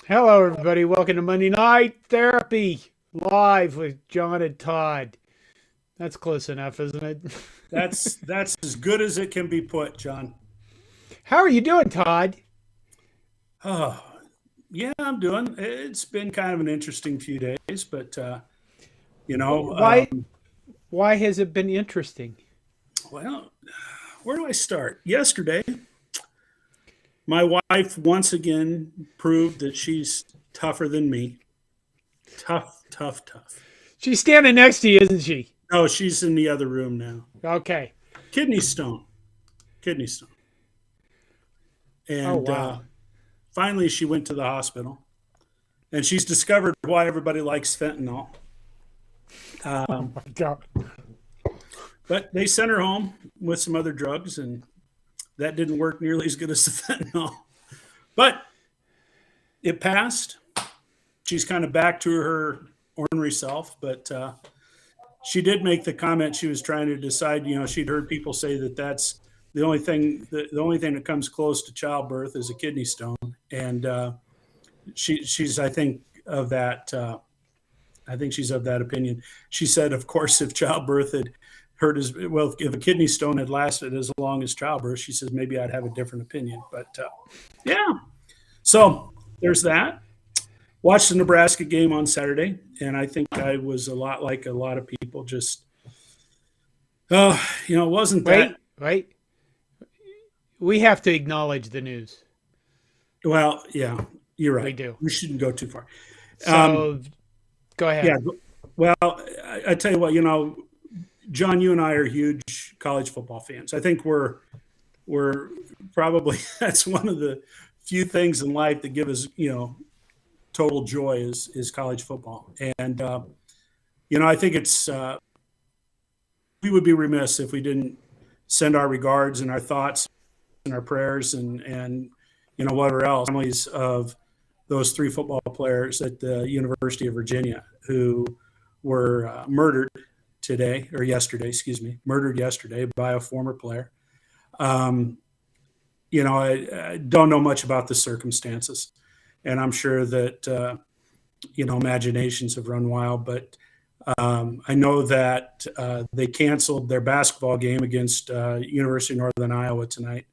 Hello, everybody. Welcome to Monday Night Therapy, live with John and Todd. That's close enough, isn't it? That's as good as it can be put, John. How are you doing, Todd? Oh, yeah, I'm doing. It's been kind of an interesting few days, but you know, Why? um, Why has it been interesting? well, where do I start? Yesterday, my wife once again proved that she's tougher than me. Tough, tough, tough. She's standing next to you, isn't she? Oh, she's in the other room now. Okay. Kidney stone, kidney stone, Oh, and wow. finally she went to the hospital, and she's discovered why everybody likes fentanyl. Oh Um, my God. But they sent her home with some other drugs, and that didn't work nearly as good as the fentanyl. But it passed. She's kind of back to her ornery self, but she did make the comment she was trying to decide. She'd heard people say that that's the only thing. The only thing that comes close to childbirth is a kidney stone, and she's I think of that. I think she's of that opinion. She said, of course, if childbirth had hurt as well, if a kidney stone had lasted as long as childbirth, she says maybe I'd have a different opinion. But yeah, so there's that. Watched the Nebraska game on Saturday, and I think I was a lot like a lot of people. Just, it wasn't that Wait, wait. We have to acknowledge the news. well. Yeah, you're We right. do. We shouldn't go too far. Um, So go yeah. ahead. Well, I tell you what, John, you and I are huge college football fans. I think we're probably that's one of the few things in life that give us total joy is college football. And I think it's we would be remiss if we didn't send our regards and our thoughts and our prayers and whatever else families of those three football players at the University of Virginia who were murdered today or yesterday, excuse me, murdered yesterday by a former player. Um, I don't know much about the circumstances, and I'm sure that imaginations have run wild. But I know that they canceled their basketball game against University of Northern Iowa tonight,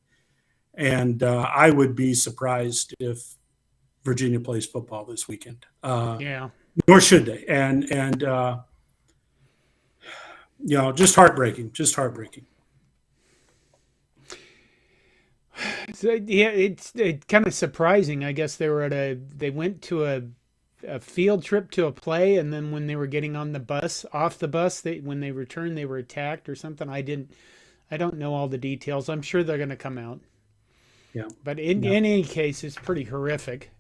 and I would be surprised if Virginia plays football this weekend. Yeah. Nor should they. And just heartbreaking, just heartbreaking. So, yeah, it's kind of surprising. I guess they went to a field trip to a play, and then when they were getting on the bus, off the bus, when they returned, they were attacked or something. I don't know all the details. I'm sure they're going to come out. Yeah, But in yeah. any case, it's pretty horrific.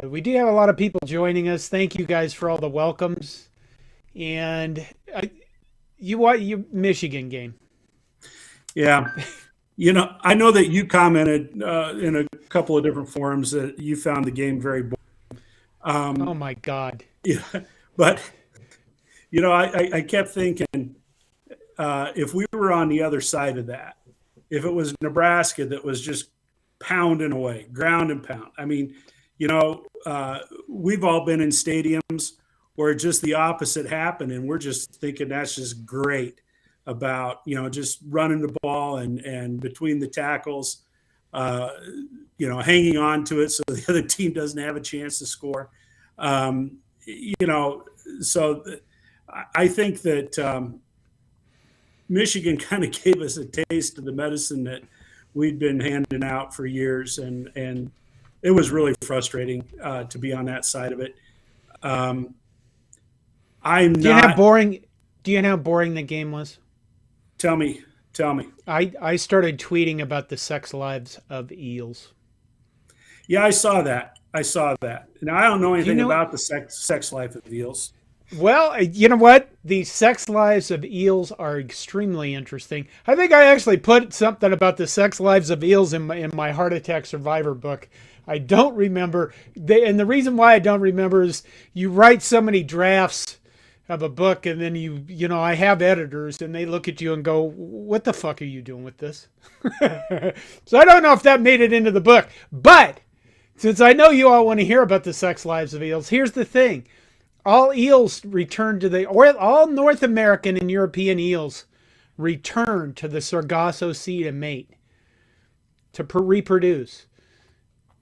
We do have a lot of people joining us. Thank you guys for all the welcomes. And you Michigan game. Yeah. I know that you commented in a couple of different forums that you found the game very boring. Oh Um, my God. yeah, but I kept thinking if we were on the other side of that, if it was Nebraska that was just pounding away, ground and pound. I mean, we've all been in stadiums where just the opposite happened, and we're just thinking that's just great about just running the ball and between the tackles, uh, hanging on to it so the other team doesn't have a chance to score. Um, you know, so I think that Michigan kind of gave us a taste of the medicine that we'd been handing out for years, and it was really frustrating to be on that side of it. Um, I'm Do you know how not. boring? Do you know how boring the game was? Tell me, tell me. I started tweeting about the sex lives of eels. Yeah, I saw that. I saw that. Now I don't know Do you anything know? about the sex life of eels. Well, you know what? The sex lives of eels are extremely interesting. I think I actually put something about the sex lives of eels in my heart attack survivor book. I don't remember. And the reason why I don't remember is you write so many drafts of a book, and then I have editors, and they look at you and go, "What the fuck are you doing with this?" So I don't know if that made it into the book, but Since I know you all want to hear about the sex lives of eels, here's the thing. All eels return to all North American and European eels return to the Sargasso Sea to mate, to reproduce.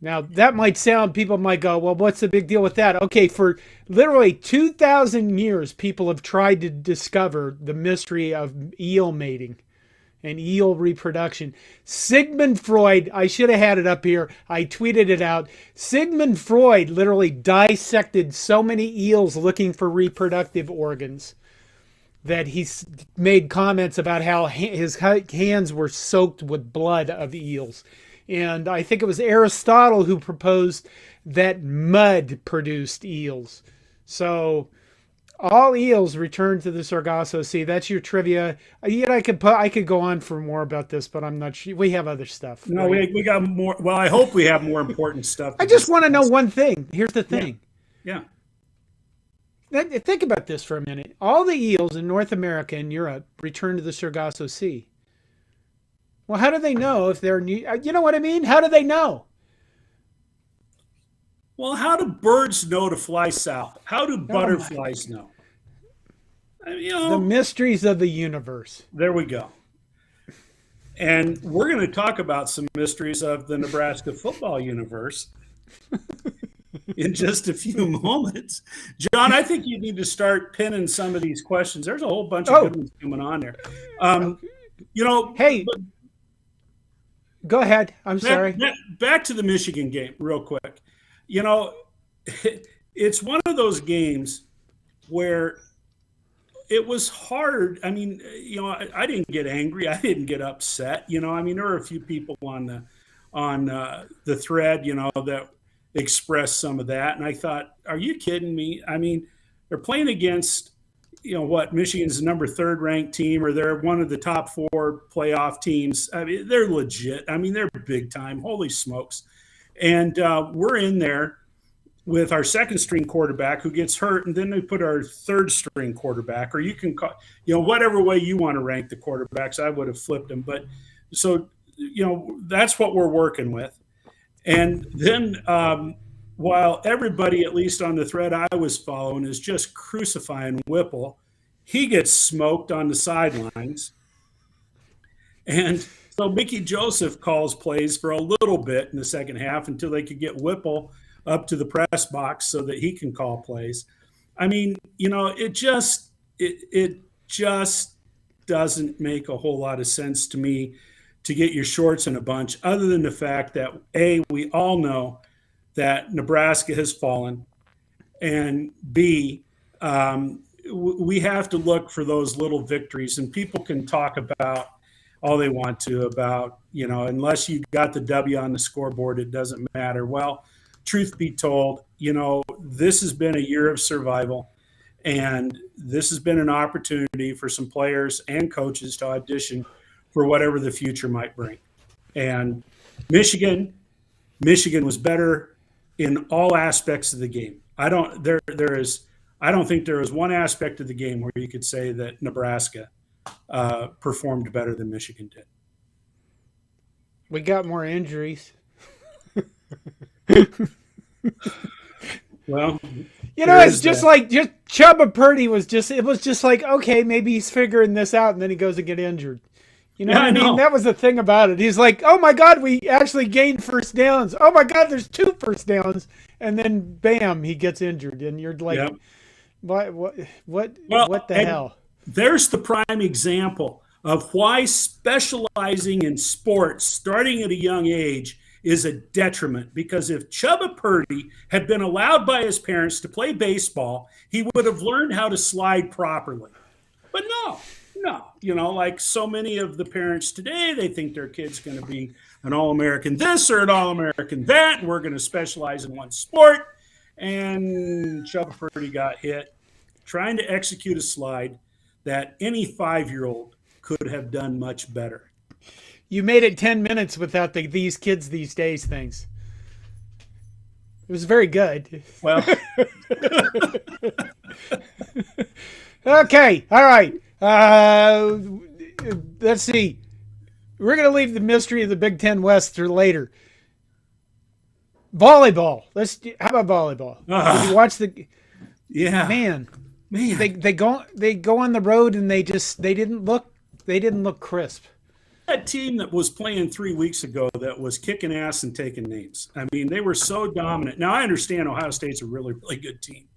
Now, that might sound, people might go, well, what's the big deal with that? Okay, for literally 2,000 years, people have tried to discover the mystery of eel mating and eel reproduction. Sigmund Freud, I should have had it up here. I tweeted it out. Sigmund Freud literally dissected so many eels looking for reproductive organs that he made comments about how his hands were soaked with blood of eels. And I think it was Aristotle who proposed that mud produced eels. So all eels return to the Sargasso Sea. That's your trivia. Yet I could go on for more about this, but I'm not sure. We have other stuff. No, right? we got more. Well, I hope we have more important stuff. I just want to know one thing. Here's the thing. Yeah. Think about this for a minute. All the eels in North America and Europe return to the Sargasso Sea. Well, how do they know if they're new? You know what I mean? How do they know? Well, how do birds know to fly south? How do butterflies know? I mean, the mysteries of the universe. There we go. And we're going to talk about some mysteries of the Nebraska football universe in just a few moments. John, I think you need to start pinning some of these questions. There's a whole bunch of good ones coming on there. Hey, go ahead. I'm sorry. Back to the Meechigan game real quick. It's one of those games where it was hard. I mean, I didn't get angry. I didn't get upset. There were a few people on the thread, that expressed some of that. And I thought, are you kidding me? I mean, they're playing against, Michigan's number 3rd ranked team, or they're one of the top 4 playoff teams. I mean, they're legit. I mean, they're big time. Holy smokes. And we're in there with our 2nd string quarterback who gets hurt, and then we put our 3rd string quarterback, or you can call, whatever way you want to rank the quarterbacks. I would have flipped them, but so that's what we're working with. And then while everybody, at least on the thread I was following, is just crucifying Whipple, he gets smoked on the sidelines, and so Mickey Joseph calls plays for a little bit in the second half until they could get Whipple up to the press box so that he can call plays. I mean, it just doesn't make a whole lot of sense to me to get your shorts in a bunch, other than the fact that, A, we all know that Nebraska has fallen, and B, we have to look for those little victories. And people can talk about all they want to about, unless you got the W on the scoreboard, it doesn't matter. Well, truth be told, this has been a year of survival, and this has been an opportunity for some players and coaches to audition for whatever the future might bring. And Michigan was better in all aspects of the game. I don't think there is one aspect of the game where you could say that Nebraska performed better than Michigan did. We got more injuries. Well, it's just Chubba Purdy was just like, okay, maybe he's figuring this out, and then he goes and get injured. What I mean? That was the thing about it. He's like, oh my God, we actually gained first downs. Oh my God, there's 2 first downs. And then bam, he gets injured. And you're like, what the hell? There's the prime example of why specializing in sports, starting at a young age, is a detriment. Because if Chubba Purdy had been allowed by his parents to play baseball, he would have learned how to slide properly. But no, like so many of the parents today, they think their kid's going to be an All-American this or an All-American that, and we're going to specialize in one sport. And Chubba Purdy got hit trying to execute a slide that any 5-year-old could have done much better. You made it 10 minutes without these kids these days things. It was very good. Well. Okay. All right. Let's see. We're going to leave the mystery of the Big Ten West for later. Volleyball. How about volleyball? Did you watch the Yeah, man? man. They go on the road and they didn't look crisp. That team that was playing 3 weeks ago that was kicking ass and taking names. I mean, they were so dominant. Now, I understand Ohio State's a really, really good team,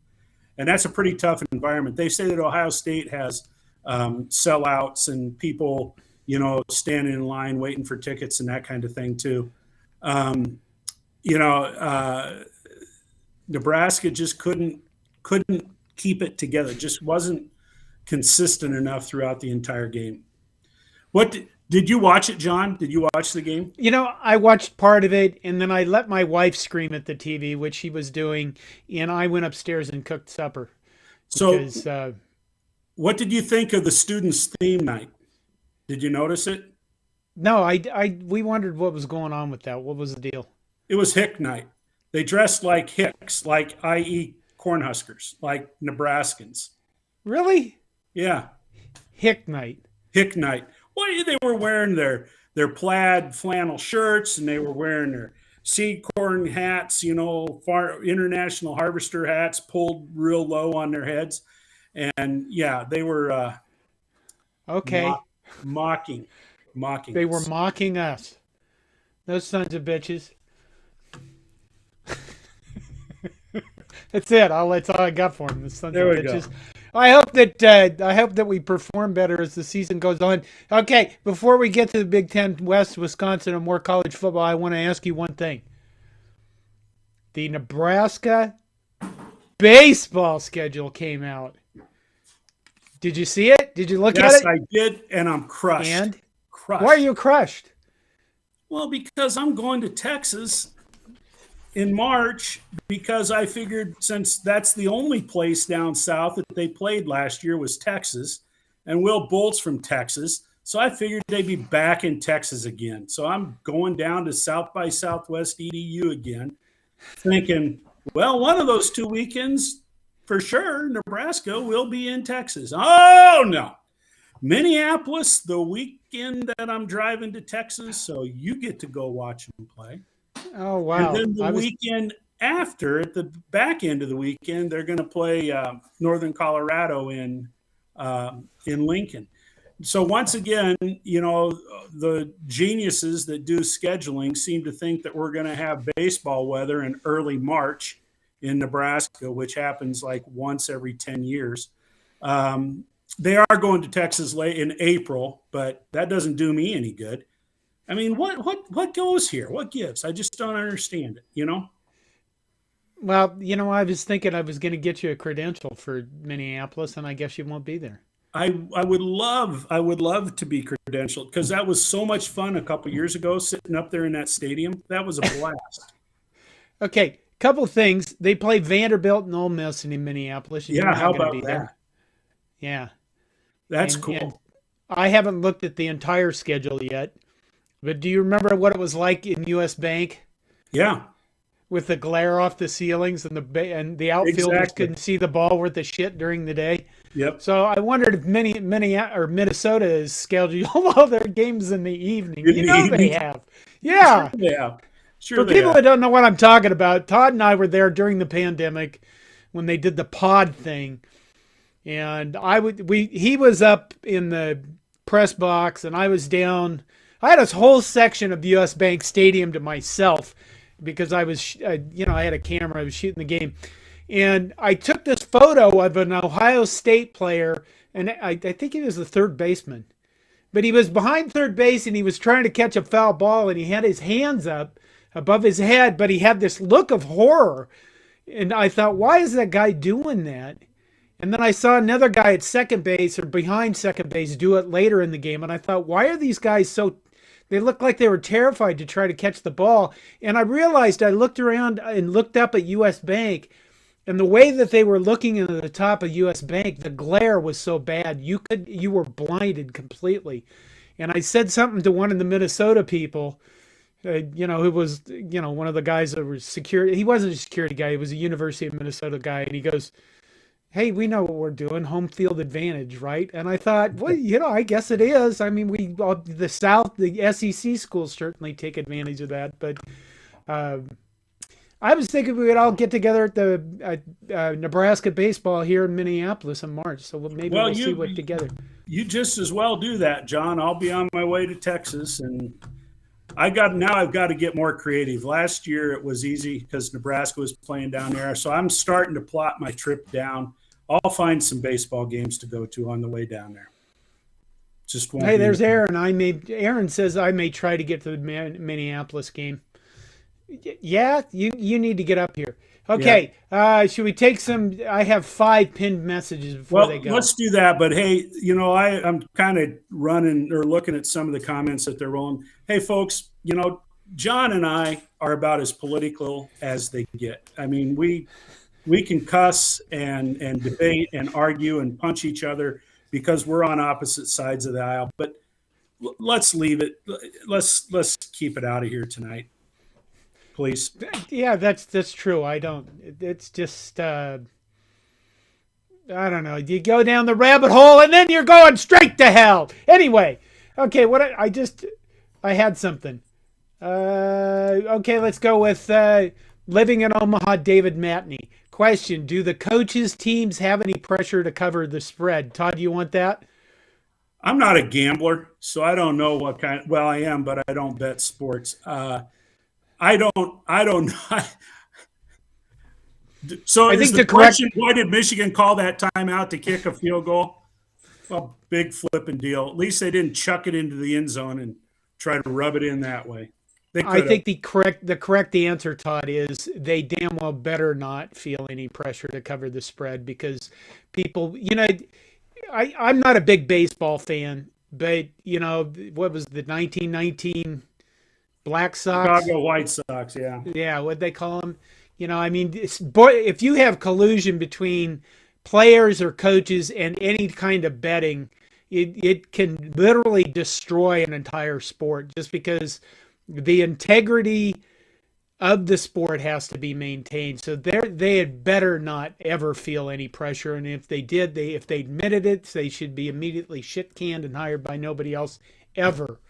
and that's a pretty tough environment. They say that Ohio State has sellouts and people, standing in line waiting for tickets and that kind of thing too. Um, you know, Nebraska just couldn't keep it together. Just wasn't consistent enough throughout the entire game. What did you watch it, John? Did you watch the game? I watched part of it, and then I let my wife scream at the TV, which she was doing, and I went upstairs and cooked supper So, because what did you think of the students' theme night? Did you notice it? no, we wondered what was going on with that. What was the deal? It was Hick night. They dressed like Hicks, like i.e. Cornhuskers, like Nebraskans. Really? Yeah, Hick night. Hick night. Well, they were wearing their plaid flannel shirts, and they were wearing their seed corn hats, international harvester hats pulled real low on their heads. And yeah, they were Okay. mocking They were us. mocking us. Those sons of bitches. That's it. That's all I got for them. The sons There of we go. bitches. I hope that we perform better as the season goes on. Okay, before we get to the Big Ten West, Wisconsin, and more college football, I want to ask you one thing. The Nebraska baseball schedule came out. Did you see it? Did you look Yes, at it? I did, and I'm crushed. And Crushed. why are you crushed? Well, because I'm going to Texas in March, because I figured since that's the only place down south that they played last year was Texas, and Will Bolt's from Texas, so I figured they'd be back in Texas again. So I'm going down to South by Southwest EDU again, thinking, well, one of those 2 weekends for sure, Nebraska will be in Texas. Oh no, Minneapolis the weekend that I'm driving to Texas, so you get to go watch them play. Oh, And wow. then the weekend after, at the back end of the weekend, they're going to play Northern Colorado in Lincoln. So once again, the geniuses that do scheduling seem to think that we're going to have baseball weather in early March in Nebraska, which happens like once every 10 years. They are going to Texas late in April, but that doesn't do me any good. I mean, what goes here? What gives? I just don't understand it, Well, I was thinking I was going to get you a credential for Minneapolis, and I guess you won't be there. I would love to be credentialed because that was so much fun a couple years ago sitting up there in that stadium. That was a blast. Okay, couple things. They play Vanderbilt and Ole Miss in Minneapolis. Yeah, You're how not gonna about be that? there. Yeah, That's and cool. I haven't looked at the entire schedule yet. But do you remember what it was like in U.S. Bank Yeah, with the glare off the ceilings and the outfielders exactly. couldn't see the ball worth of shit during the day? Yep. So I wondered if Minnesota is scheduled all their games in the evening. In You the know they evening? have. Yeah. Sure they have. Sure For they people have. that don't know what I'm talking about, Todd and I were there during the pandemic when they did the pod thing. And he was up in the press box and I was down. I had a whole section of the US Bank Stadium to myself because I had a camera. I was shooting the game. And I took this photo of an Ohio State player, and I think he was the third baseman. But he was behind third base, and he was trying to catch a foul ball, and he had his hands up above his head, but he had this look of horror. And I thought, why is that guy doing that? And then I saw another guy at second base or behind second base do it later in the game, and I thought, why are these guys so... They looked like they were terrified to try to catch the ball. And I realized I looked around and looked up at US Bank, and the way that they were looking into the top of US Bank, the glare was so bad you were blinded completely. And I said something to one of the Minnesota people, who was one of the guys that was security. He wasn't a security guy; he was a University of Minnesota guy. And he goes, "Hey, we know what we're doing, home field advantage, right?" And I thought, well, I guess it is. I mean, the SEC schools certainly take advantage of that, but I was thinking we would all get together at the Nebraska baseball here in Minneapolis in March. So maybe Well, we'll see what together. you just as well do that, John. I'll be on my way to Texas, and I've got to get more creative. Last year it was easy because Nebraska was playing down there, so I'm starting to plot my trip down. I'll find some baseball games to go to on the way down there. Just won't Hey, be there's Aaron. Aaron says I may try to get to the Minneapolis game. Yeah, you need to get up here. Okay, should we take some? I have 5 pinned messages before they go. Let's do that. But hey, I'm kind of running or looking at some of the comments that they're rolling. Hey, folks, John and I are about as political as they get. I mean, we can cuss and debate and argue and punch each other because we're on opposite sides of the aisle. But let's leave it. Let's keep it out of here tonight, please. Yeah, that's true. I don't. It's just I don't know. You go down the rabbit hole and then you're going straight to hell. Anyway, okay. I had something. Okay, let's go with living in Omaha. David Matney. Question: do the coaches' teams have any pressure to cover the spread? Todd, you want that? I'm not a gambler, so I don't know what kind. Well, I am, but I don't bet sports. I don't know. So I think the question, why did Michigan call that timeout to kick a field goal? Well, big flipping deal. At least they didn't chuck it into the end zone and try to rub it in that way. I think the correct answer, Todd, is they damn well better not feel any pressure to cover the spread because people, I'm not a big baseball fan, but what was the 1919 Black Sox? Chicago White Sox, yeah. Yeah, what'd they call them? If you have collusion between players or coaches and any kind of betting, it can literally destroy an entire sport just because the integrity of the sport has to be maintained. So they had better not ever feel any pressure. And if they did, if they admitted it, they should be immediately shit canned and hired by nobody else ever.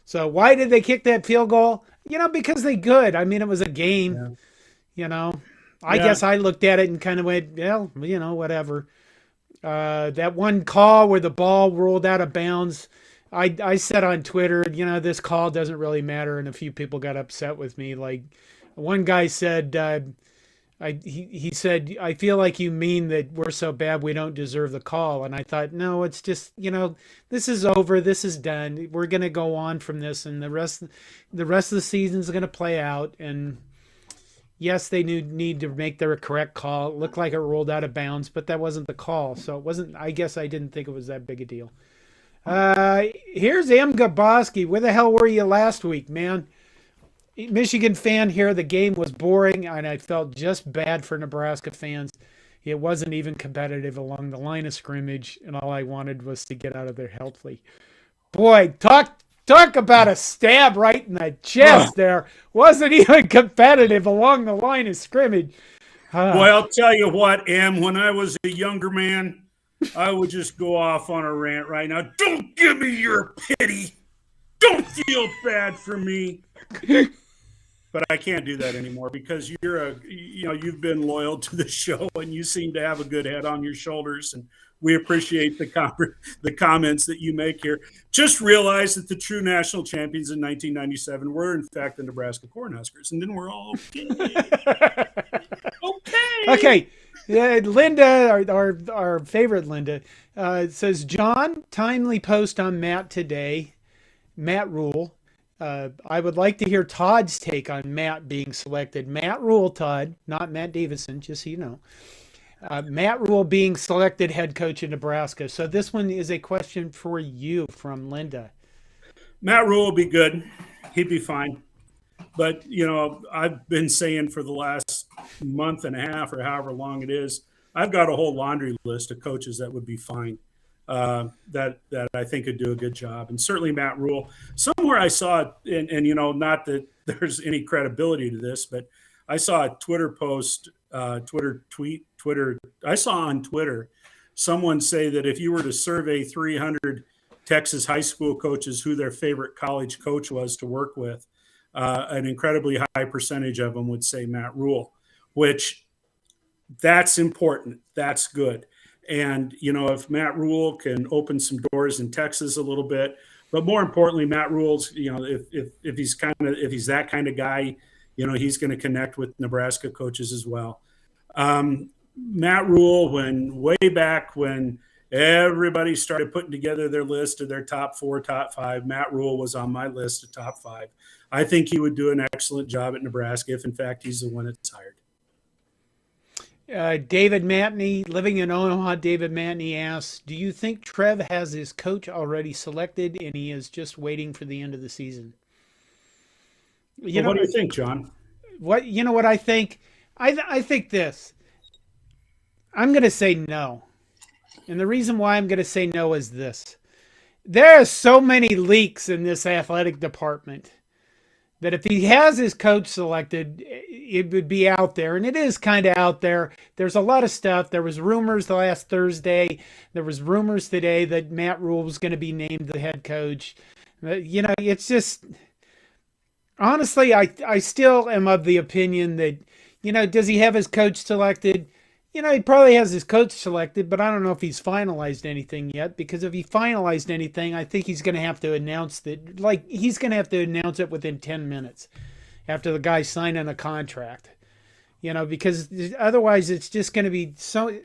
So why did they kick that field goal? Because they could. I mean, it was a game. Yeah. I guess I looked at it and kind of went, well, whatever. That one call where the ball rolled out of bounds, I said on Twitter, this call doesn't really matter, and a few people got upset with me. Like one guy said, he said, I feel like you mean that we're so bad we don't deserve the call. And I thought, no, it's just, this is over, this is done. We're gonna go on from this, and the rest of the season is gonna play out. And yes, they need to make their correct call. It looked like it rolled out of bounds, but that wasn't the call, so it wasn't. I guess I didn't think it was that big a deal. Here's M. Gaboski. Where the hell were you last week, man? Michigan fan here. The game was boring, and I felt just bad for Nebraska fans. It wasn't even competitive along the line of scrimmage, and all I wanted was to get out of there healthily. Boy, talk about a stab right in the chest there. Wasn't even competitive along the line of scrimmage. Boy, I'll tell you what, Em, when I was a younger man, I would just go off on a rant right now. Don't give me your pity. Don't feel bad for me. But I can't do that anymore because you've been loyal to the show and you seem to have a good head on your shoulders, and we appreciate the comments that you make here. Just realize that the true national champions in 1997 were in fact the Nebraska Cornhuskers, and then we're all okay. Okay. Yeah, Linda, our favorite Linda, says, John, timely post on Matt today. Matt Rule. I would like to hear Todd's take on Matt being selected. Matt Rule, Todd, not Matt Davison, just so you know. Matt Rule being selected head coach in Nebraska. So this one is a question for you from Linda. Matt Rule will be good. He'd be fine. But, I've been saying for the last month and a half or however long it is, I've got a whole laundry list of coaches that would be fine, that I think could do a good job. And certainly Matt Rule. Somewhere I saw it, and not that there's any credibility to this, but I saw a Twitter post, I saw on Twitter someone say that if you were to survey 300 Texas high school coaches who their favorite college coach was to work with, an incredibly high percentage of them would say Matt Rule, which that's important. That's good. And, if Matt Rule can open some doors in Texas a little bit, but more importantly, Matt Rule's, if he's that kind of guy, he's going to connect with Nebraska coaches as well. Matt Rule, way back when everybody started putting together their list of their top 4, top 5, Matt Rule was on my list of top 5. I think he would do an excellent job at Nebraska if, in fact, he's the one that's hired. David Matney, living in Omaha, David Matney asks, do you think Trev has his coach already selected and he is just waiting for the end of the season? What do you think, John? What I think? I think this. I'm going to say no. And the reason why I'm going to say no is this. There are so many leaks in this athletic department that if he has his coach selected, it would be out there. And it is kind of out there. There's a lot of stuff. There was rumors last Thursday. There was rumors today that Matt Rule was going to be named the head coach. It's just, honestly, I still am of the opinion that, does he have his coach selected? He probably has his coach selected, but I don't know if he's finalized anything yet, because if he finalized anything, I think he's going to have to announce that, he's going to have to announce it within 10 minutes after the guy's signing a contract, because otherwise it's just going to be so,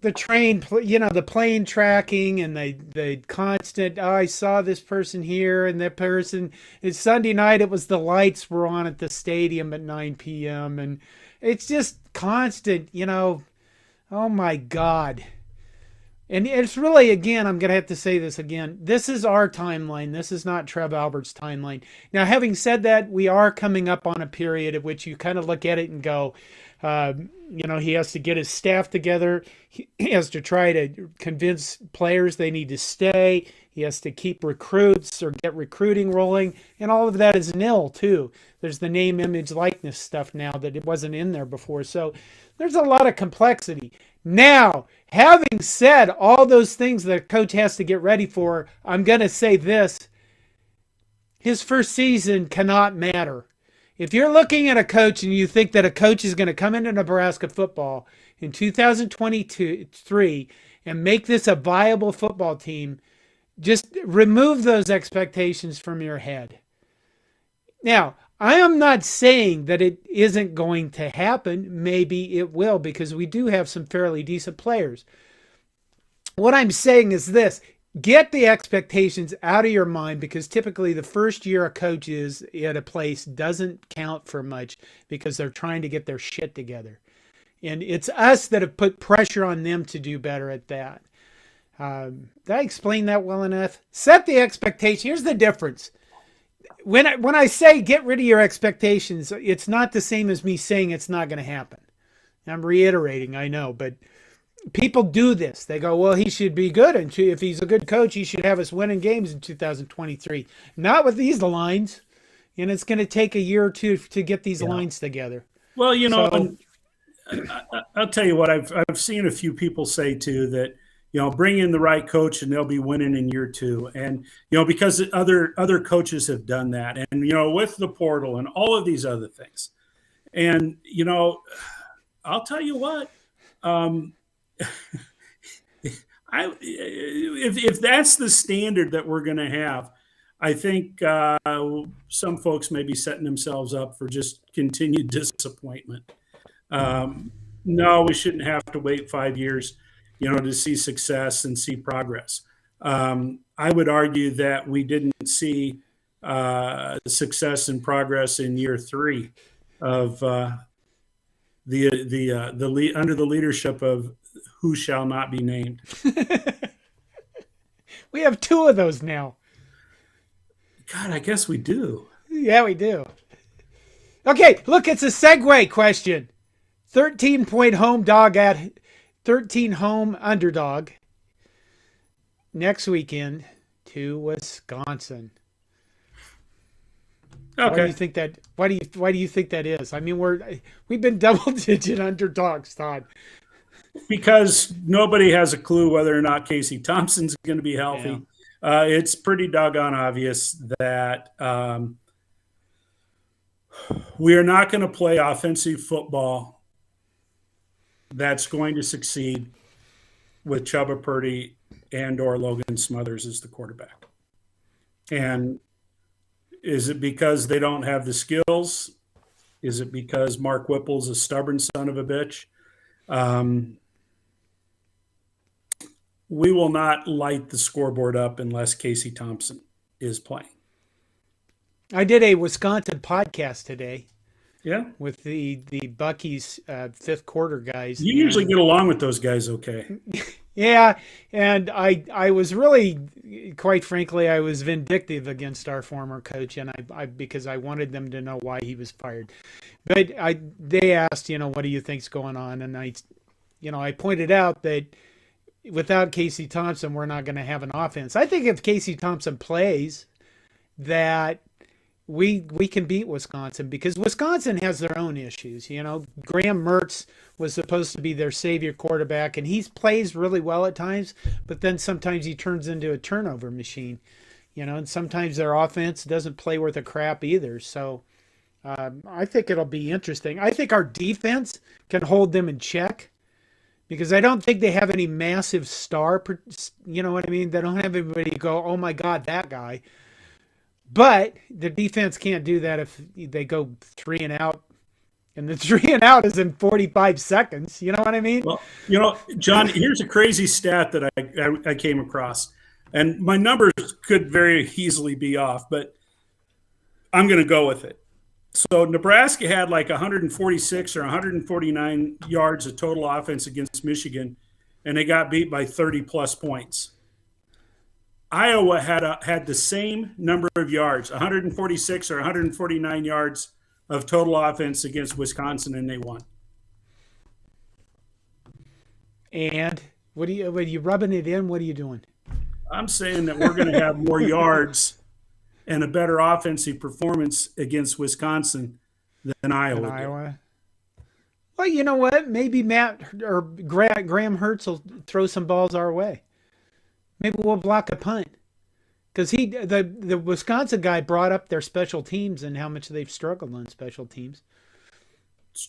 the the plane tracking and the constant, I saw this person here and that person, it's Sunday night, it was the lights were on at the stadium at 9 p.m. and it's just constant, oh my God. And it's really, again, I'm going to have to say this again. This is our timeline. This is not Trev Albert's timeline. Now, having said that, we are coming up on a period at which you kind of look at it and go, he has to get his staff together. He has to try to convince players they need to stay. He has to keep recruits or get recruiting rolling. And all of that is nil, too. There's the name, image, likeness stuff now that it wasn't in there before. So there's a lot of complexity. Now, having said all those things that a coach has to get ready for, I'm going to say this. His first season cannot matter. If you're looking at a coach and you think that a coach is going to come into Nebraska football in 2023 and make this a viable football team, just remove those expectations from your head. Now, I am not saying that it isn't going to happen. Maybe it will, because we do have some fairly decent players. What I'm saying is this. Get the expectations out of your mind, because typically the first year a coach is at a place doesn't count for much because they're trying to get their shit together. And it's us that have put pressure on them to do better at that. Did I explain that well enough? Set the expectation. Here's the difference. When I say get rid of your expectations, it's not the same as me saying it's not going to happen. I'm reiterating, I know, but people do this. They go, well, he should be good. And if he's a good coach, he should have us winning games in 2023. Not with these lines. And it's going to take a year or two to get these lines together. Well, I'll tell you what, I've seen a few people say too that, bring in the right coach and they'll be winning in year 2. And, because other coaches have done that. And, with the portal and all of these other things. And, I'll tell you what, if that's the standard that we're going to have, I think some folks may be setting themselves up for just continued disappointment. No, we shouldn't have to wait 5 years, to see success and see progress. I would argue that we didn't see success and progress in year 3 of under the leadership of who shall not be named. We have 2 of those now. God, I guess we do. Yeah, we do. Okay, look, it's a segue question. 13-point home dog at 13 home underdog next weekend to Wisconsin. Okay. Why do you think that? Why do you think that is? I mean, we've been double-digit underdogs, Todd. Because nobody has a clue whether or not Casey Thompson's going to be healthy. Yeah. It's pretty doggone obvious that We are not going to play offensive football that's going to succeed with Chubba Purdy and or Logan Smothers as the quarterback. And is it because they don't have the skills? Is it because Mark Whipple's a stubborn son of a bitch? We will not light the scoreboard up unless Casey Thompson is playing. I did a Wisconsin podcast today. Yeah, with the Bucky's fifth quarter guys. You usually get along with those guys okay. Yeah, and I was really, quite frankly, I was vindictive against our former coach, and I because I wanted them to know why he was fired. But they asked, what do you think's going on? And I pointed out that without Casey Thompson, we're not going to have an offense. I think if Casey Thompson plays, that we can beat Wisconsin, because Wisconsin has their own issues. Graham Mertz was supposed to be their savior quarterback, and he plays really well at times, but then sometimes he turns into a turnover machine, and sometimes their offense doesn't play worth a crap either. So I think it'll be interesting. I think our defense can hold them in check, because I don't think they have any massive star, you know what I mean? They don't have anybody go, oh my God, that guy. But the defense can't do that if they go 3 and out, and the 3 and out is in 45 seconds. You know what I mean? Well, John, here's a crazy stat that I came across, and my numbers could very easily be off, but I'm going to go with it. So Nebraska had like 146 or 149 yards of total offense against Michigan, and they got beat by 30-plus points. Iowa had the same number of yards, 146 or 149 yards of total offense against Wisconsin, and they won. And what are you rubbing it in? What are you doing? I'm saying that we're going to have more yards and a better offensive performance against Wisconsin than Iowa. Well, you know what? Maybe Matt or Graham Hertz will throw some balls our way. Maybe we'll block a punt, because the Wisconsin guy brought up their special teams and how much they've struggled on special teams.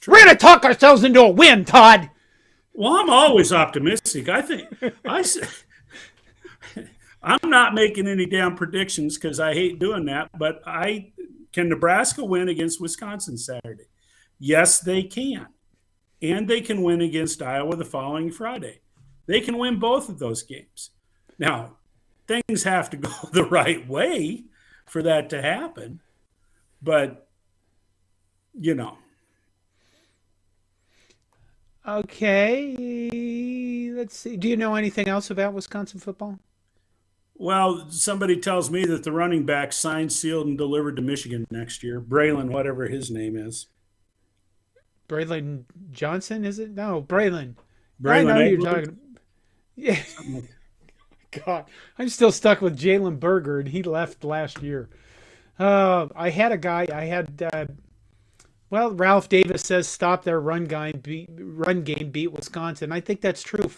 We're going to talk ourselves into a win, Todd. Well, I'm always optimistic. I'm not making any damn predictions because I hate doing that. But can Nebraska win against Wisconsin Saturday? Yes, they can, and they can win against Iowa the following Friday. They can win both of those games. Now, things have to go the right way for that to happen, but, Okay, let's see. Do you know anything else about Wisconsin football? Well, somebody tells me that the running back signed, sealed, and delivered to Michigan next year. Braylon, whatever his name is. Braylon Johnson, is it? No, Braylon. Braylon, I know you're talking. Yeah. God, I'm still stuck with Jalen Berger, and he left last year. I had a guy. Ralph Davis says stop their run game, beat Wisconsin. I think that's true.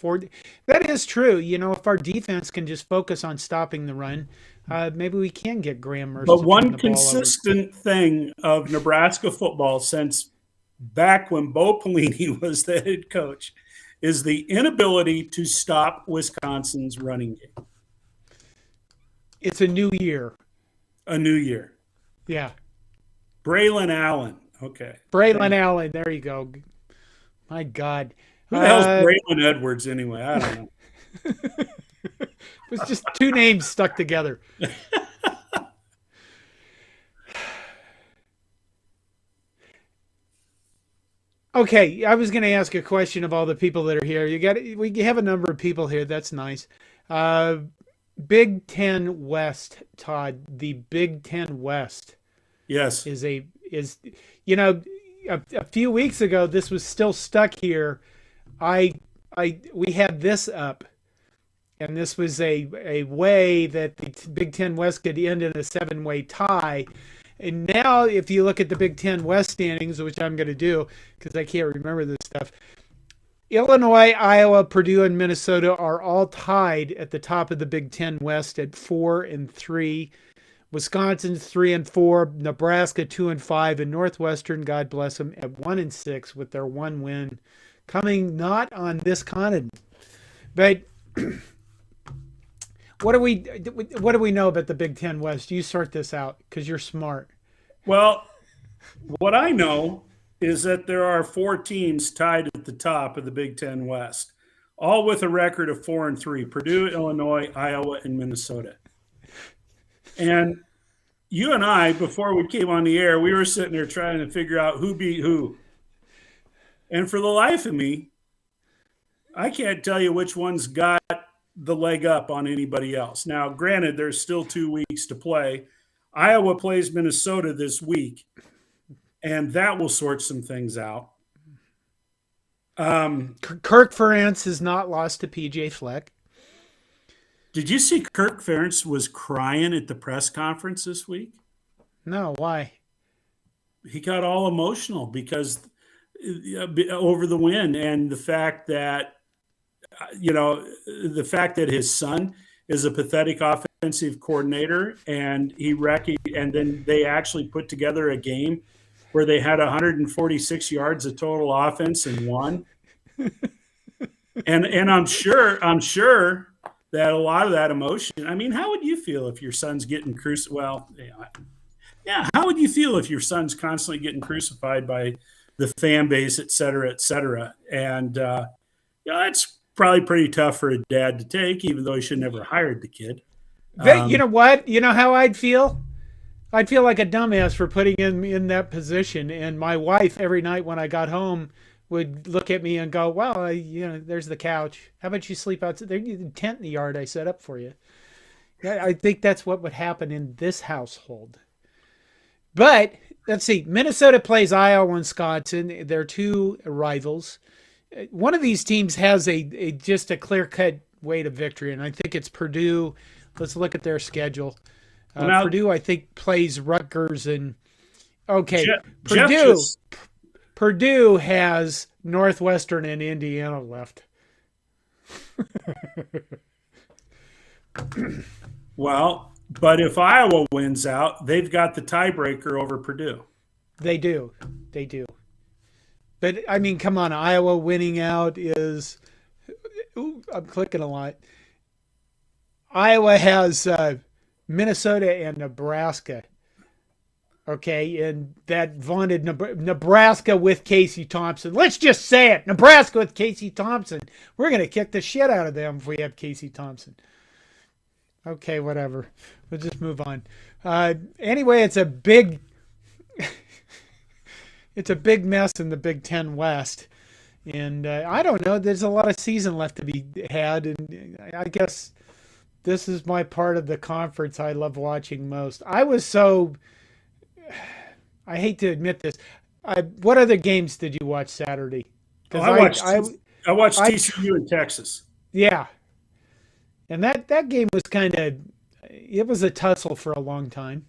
That is true. If our defense can just focus on stopping the run, maybe we can get Graham Mertz. But one consistent thing of Nebraska football since back when Bo Pelini was the head coach is the inability to stop Wisconsin's running game. It's a new year. A new year. Yeah. Braylon Allen. Okay. Braylon Allen. There you go. My God. Who the hell's Braylon Edwards anyway? I don't know. It was just two names stuck together. Okay, I was going to ask a question of all the people that are here. We have a number of people here. That's nice. Big Ten West, Todd. The Big Ten West. Yes. is a few weeks ago this was still stuck here. We had this up, and this was a way that the Big Ten West could end in a 7-way tie. And now, if you look at the Big Ten West standings, which I'm going to do because I can't remember this stuff, Illinois, Iowa, Purdue, and Minnesota are all tied at the top of the Big Ten West at 4 and 3, Wisconsin's 3-4, Nebraska 2-5, and Northwestern, God bless them, at 1-6 with their one win, coming not on this continent. But what do we know about the Big Ten West? You sort this out because you're smart. Well, what I know is that there are 4 teams tied at the top of the Big Ten West, all with a record of 4-3: Purdue, Illinois, Iowa, and Minnesota. And you and I, before we came on the air, we were sitting there trying to figure out who beat who. And for the life of me, I can't tell you which one's got the leg up on anybody else. Now, granted, there's still 2 weeks to play. Iowa plays Minnesota this week, and that will sort some things out. Kirk Ferentz has not lost to PJ Fleck. Did you see Kirk Ferentz was crying at the press conference this week? No, why? He got all emotional because over the win and the fact that his son is a pathetic offensive coordinator, and and then they actually put together a game where they had 146 yards of total offense and won. and I'm sure that a lot of that emotion. I mean, how would you feel if your son's getting crucified? Well, yeah. How would you feel if your son's constantly getting crucified by the fan base, et cetera, et cetera? And it's probably pretty tough for a dad to take, even though he should never hired the kid. You know what? You know how I'd feel? I'd feel like a dumbass for putting him in that position. And my wife, every night when I got home, would look at me and go, well, there's the couch. How about you sleep outside? There's a tent in the yard I set up for you. I think that's what would happen in this household. But let's see. Minnesota plays Iowa, Wisconsin. They're 2 rivals. One of these teams has just a clear-cut way to victory, and I think it's Purdue. Let's look at their schedule. Purdue, I think, plays Rutgers and Purdue has Northwestern and Indiana left. Well, but if Iowa wins out, they've got the tiebreaker over Purdue. They do. But, I mean, come on. Iowa winning out is – I'm clicking a lot. Iowa has Minnesota and Nebraska. Okay, and that vaunted Nebraska with Casey Thompson. Let's just say it. Nebraska with Casey Thompson. We're going to kick the shit out of them if we have Casey Thompson. Okay, whatever. We'll just move on. Anyway, it's a big mess in the Big Ten West. And I don't know. There's a lot of season left to be had. And I guess this is my part of the conference I love watching most. I hate to admit this. What other games did you watch Saturday? I watched TCU in Texas. Yeah. And that game was it was a tussle for a long time.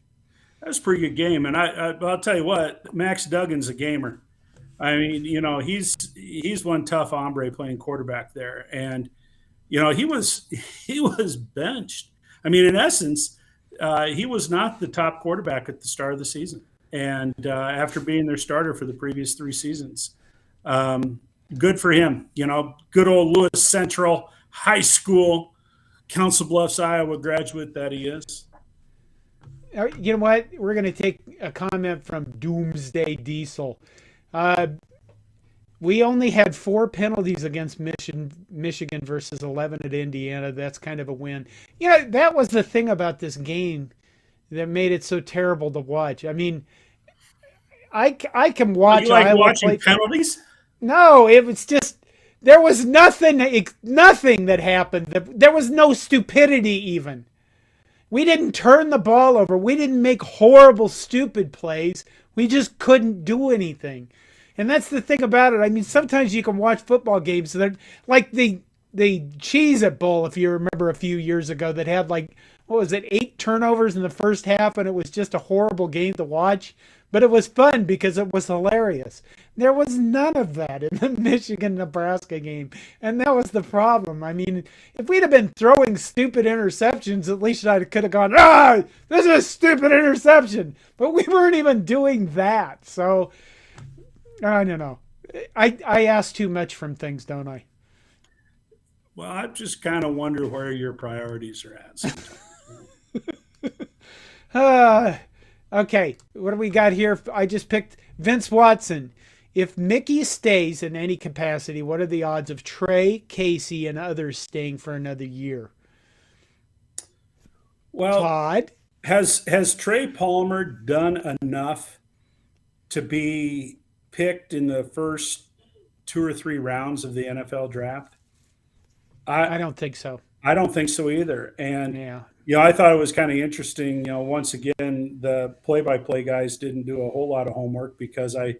That was a pretty good game. And I'll tell you what, Max Duggan's a gamer. I mean, he's one tough hombre playing quarterback there. And, he was benched. I mean, in essence, he was not the top quarterback at the start of the season. And after being their starter for the previous 3 seasons, good for him. Good old Lewis Central High School, Council Bluffs, Iowa graduate that he is. You know what? We're going to take a comment from Doomsday Diesel. We only had 4 penalties against Michigan versus 11 at Indiana. That's kind of a win. That was the thing about this game that made it so terrible to watch. I mean, I can watch. You like watching penalties? No, it was just there was nothing that happened. There was no stupidity even. We didn't turn the ball over. We didn't make horrible, stupid plays. We just couldn't do anything. And that's the thing about it. I mean, sometimes you can watch football games that, like the Cheez-It Bowl, if you remember a few years ago, that had 8 turnovers in the first half, and it was just a horrible game to watch. but it was fun because it was hilarious. There was none of that in the Michigan-Nebraska game, and that was the problem. I mean, if we'd have been throwing stupid interceptions, at least I could have gone, this is a stupid interception. But we weren't even doing that, so I don't know. I ask too much from things, don't I? Well, I just kind of wonder where your priorities are at sometimes. Uh, okay, what do we got here? I just picked Vince Watson. If Mickey stays in any capacity, what are the odds of Trey, Casey, and others staying for another year? Well, Todd? has Trey Palmer done enough to be picked in the first 2 or 3 rounds of the NFL draft? I I don't think so. I don't think so either. And Yeah. I thought it was kind of interesting. Once again, the play-by-play guys didn't do a whole lot of homework because I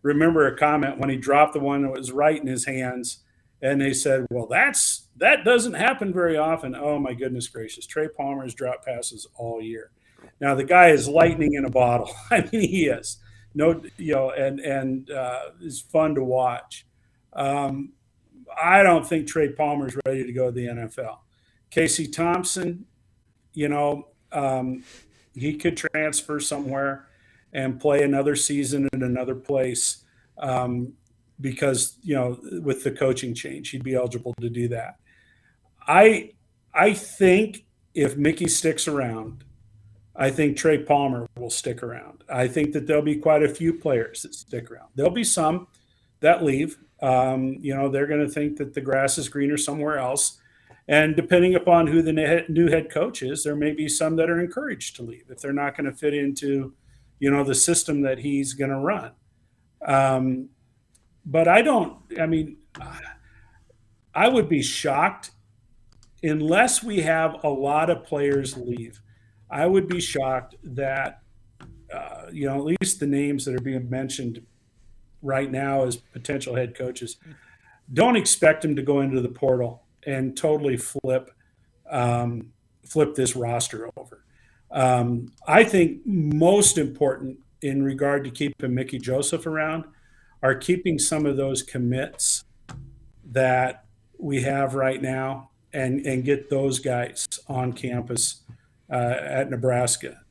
remember a comment when he dropped the one that was right in his hands, and they said, "Well, that doesn't happen very often." Oh my goodness gracious! Trey Palmer has dropped passes all year. Now the guy is lightning in a bottle. I mean, he is no, and is fun to watch. Um, I don't think Trey Palmer's ready to go to the NFL. Casey Thompson, you know, um, he could transfer somewhere and play another season in another place um, because with the coaching change, he'd be eligible to do that. I I think if Mickey sticks around, I think Trey Palmer will stick around. I think that there'll be quite a few players that stick around. There'll be some that leave. They're going to think that the grass is greener somewhere else. And depending upon who the new head coach is, there may be some that are encouraged to leave if they're not going to fit into, the system that he's going to run. Um, but I mean, I would be shocked unless we have a lot of players leave. I would be shocked that, at least the names that are being mentioned right now as potential head coaches, don't expect them to go into the portal and totally flip this roster over. I think most important in regard to keeping Mickey Joseph around are keeping some of those commits that we have right now and get those guys on campus at Nebraska.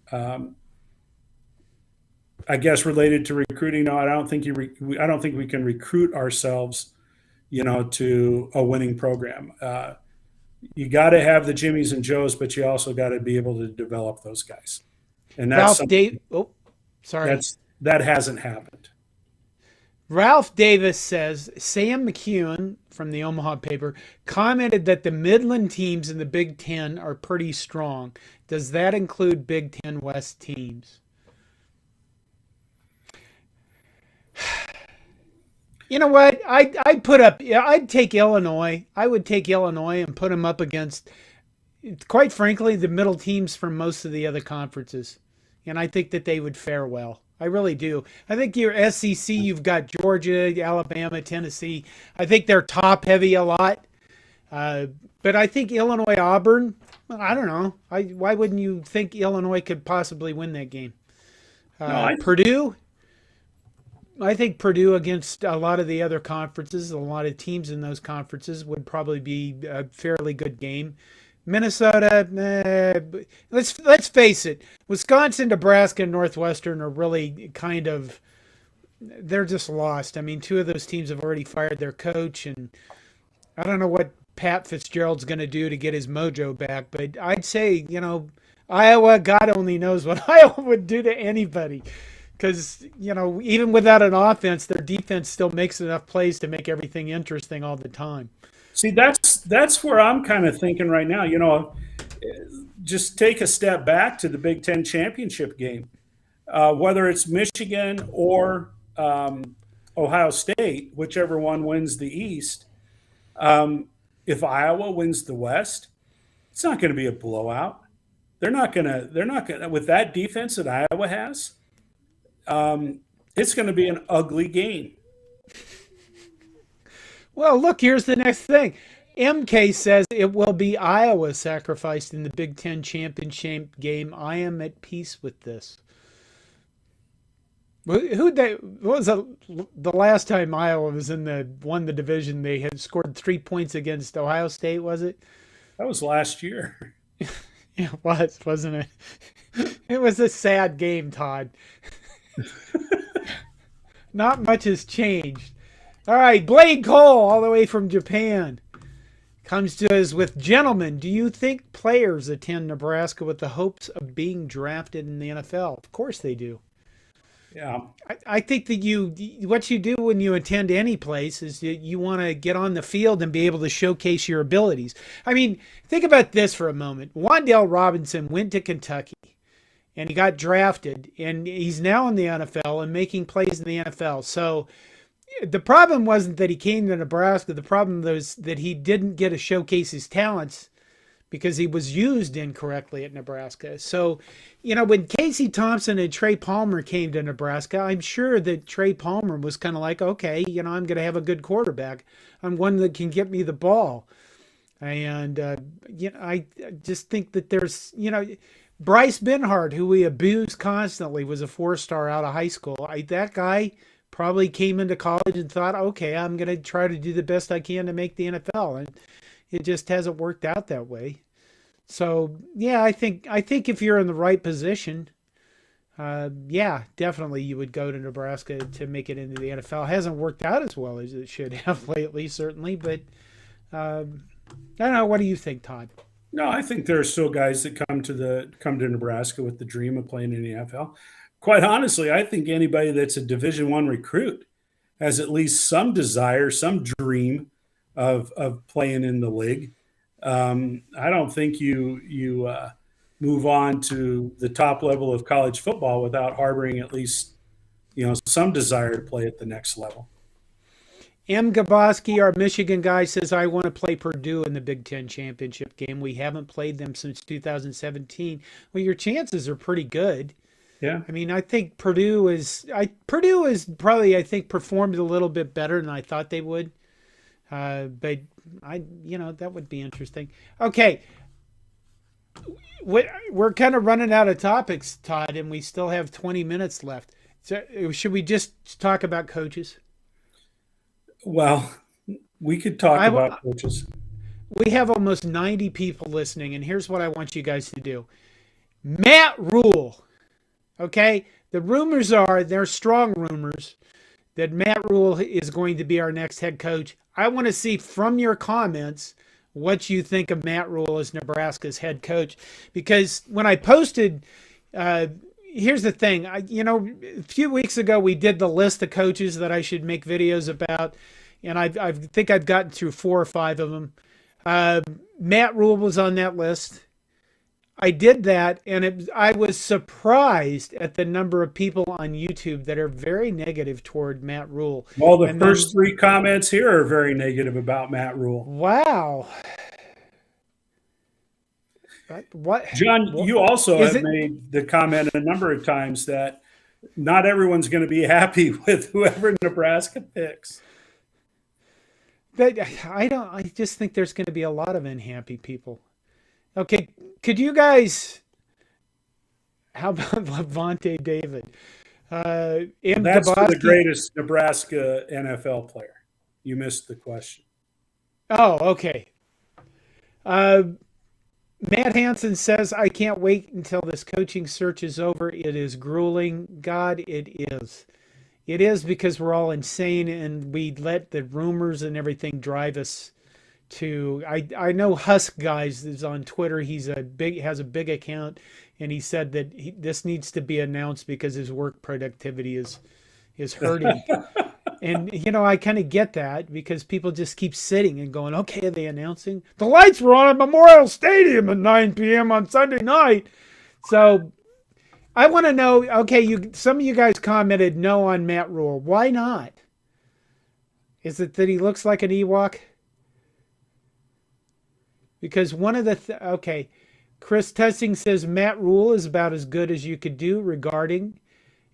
I guess related to recruiting, no, I don't think I don't think we can recruit ourselves, to a winning program. You got to have the Jimmies and Joes, but you also got to be able to develop those guys, and that's Ralph Dave. Oh, sorry. that hasn't happened. Ralph Davis says Sam McEwen from the Omaha paper commented that the Midland teams in the Big Ten are pretty strong. Does that include Big Ten West teams? You know what? I'd take Illinois. I would take Illinois and put them up against, quite frankly, the middle teams from most of the other conferences. And I think that they would fare well. I really do. I think your SEC, you've got Georgia, Alabama, Tennessee. I think they're top heavy a lot. But I think Illinois, Auburn, I don't know. Why wouldn't you think Illinois could possibly win that game? Purdue, I think Purdue against a lot of the other conferences, a lot of teams in those conferences would probably be a fairly good game. Minnesota, let's face it, Wisconsin, Nebraska, and Northwestern are really they're just lost. I mean, two of those teams have already fired their coach, and I don't know what Pat Fitzgerald's going to do to get his mojo back, but I'd say, Iowa, God only knows what Iowa would do to anybody. Because, even without an offense, their defense still makes enough plays to make everything interesting all the time. See, that's where I'm kind of thinking right now. Just take a step back to the Big Ten championship game, whether it's Michigan or Ohio State, whichever one wins the East. If Iowa wins the West, it's not going to be a blowout. They're not going to with that defense that Iowa has. It's going to be an ugly game. Well, look, here's the next thing. MK says it will be Iowa sacrificed in the Big Ten championship game. I am at peace with this. What was the last time Iowa was won the division? They had scored 3 points against Ohio State, was it? That was last year. Yeah, it was, wasn't it? It was a sad game, Todd. Not much has changed. All right, Blade Cole, all the way from Japan, comes to us with, gentlemen, do you think players attend Nebraska with the hopes of being drafted in the NFL? Of course they do. Yeah. I think that what you do when you attend any place is you want to get on the field and be able to showcase your abilities. I mean, think about this for a moment. Wan'Dale Robinson went to Kentucky and he got drafted, and he's now in the NFL and making plays in the NFL. So the problem wasn't that he came to Nebraska. The problem was that he didn't get to showcase his talents because he was used incorrectly at Nebraska. So, when Casey Thompson and Trey Palmer came to Nebraska, I'm sure that Trey Palmer was kind of like, okay, I'm going to have a good quarterback. I'm one that can get me the ball. And, I just think that there's, Bryce Benhart, who we abuse constantly, was a 4-star out of high school. That guy probably came into college and thought, okay, I'm going to try to do the best I can to make the NFL. And it just hasn't worked out that way. So, yeah, I think if you're in the right position, yeah, definitely you would go to Nebraska to make it into the NFL. It hasn't worked out as well as it should have lately, certainly. But I don't know. What do you think, Todd? No, I think there are still guys that come to Nebraska with the dream of playing in the NFL. Quite honestly, I think anybody that's a Division I recruit has at least some desire, some dream of playing in the league. I don't think you move on to the top level of college football without harboring at least some desire to play at the next level. M. Gaboski, our Michigan guy, says, I want to play Purdue in the Big Ten championship game. We haven't played them since 2017. Well, your chances are pretty good. Yeah. I mean, I think Purdue is probably, I think, performed a little bit better than I thought they would. But that would be interesting. Okay. We're kind of running out of topics, Todd, and we still have 20 minutes left. So should we just talk about coaches? Well, we could talk about coaches. We have almost 90 people listening, and here's what I want you guys to do. Matt Rule. Okay? The rumors are, they're strong rumors, that Matt Rule is going to be our next head coach. I want to see from your comments what you think of Matt Rule as Nebraska's head coach. Because when I posted, here's the thing. A few weeks ago, we did the list of coaches that I should make videos about, and I think I've gotten through 4 or 5 of them. Matt Rule was on that list. I did that, and I was surprised at the number of people on YouTube that are very negative toward Matt Rule. Well, the first 3 comments here are very negative about Matt Rule. Wow. What, John, you also have made the comment a number of times that not everyone's going to be happy with whoever Nebraska picks. But I just think there's going to be a lot of unhappy people. Okay, could you guys, how about Levante David? That's for the greatest Nebraska NFL player. You missed the question. Oh, okay. Matt Hansen says, I can't wait until this coaching search is over. It is grueling. God, it is. It is, because we're all insane and we let the rumors and everything drive us to. I know Husk Guys is on Twitter. He's has a big account, and he said that this needs to be announced because his work productivity is hurting. And I kind of get that, because people just keep sitting and going, okay, are they announcing? The lights were on at Memorial Stadium at 9 p.m. on Sunday night. So I want to know, okay, some of you guys commented no on Matt Rule. Why not? Is it that he looks like an Ewok? Because one of the, okay, Chris Tussing says Matt Rule is about as good as you could do regarding,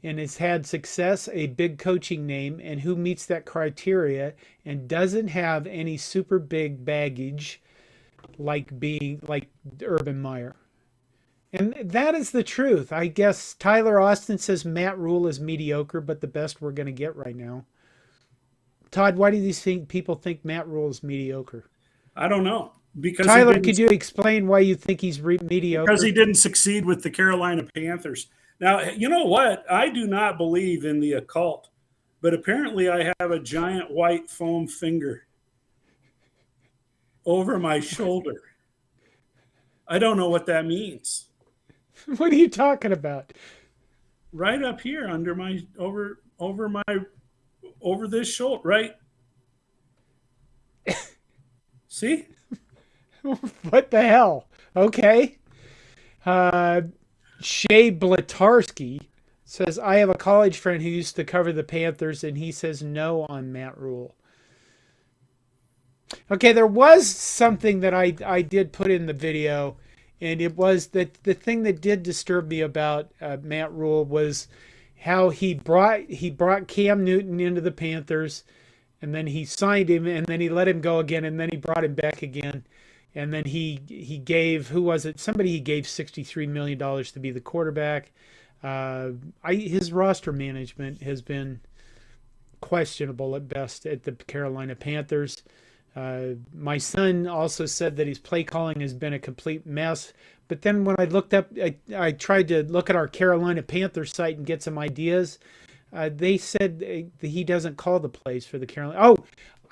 and has had success, a big coaching name, and who meets that criteria and doesn't have any super big baggage like Urban Meyer. And that is the truth. I guess Tyler Austin says Matt Rule is mediocre, but the best we're going to get right now. Todd, why do these people think Matt Rule is mediocre? I don't know. Tyler, could you explain why you think he's mediocre? Because he didn't succeed with the Carolina Panthers. Now, you know what? I do not believe in the occult, but apparently I have a giant white foam finger over my shoulder. I don't know what that means. What are you talking about? Right up here under my over this shoulder, right? See? What the hell? Okay. Shay Blatarski says, I have a college friend who used to cover the Panthers, and he says no on Matt Rule. Okay, there was something that I did put in the video, and it was that the thing that did disturb me about Matt Rule was how he brought Cam Newton into the Panthers, and then he signed him, and then he let him go again, and then he brought him back again. And then he gave, who was it? Somebody he gave $63 million to be the quarterback. His roster management has been questionable at best at the Carolina Panthers. My son also said that his play calling has been a complete mess. But then when I looked up, I tried to look at our Carolina Panthers site and get some ideas. They said he doesn't call the plays for the Carolina. Oh,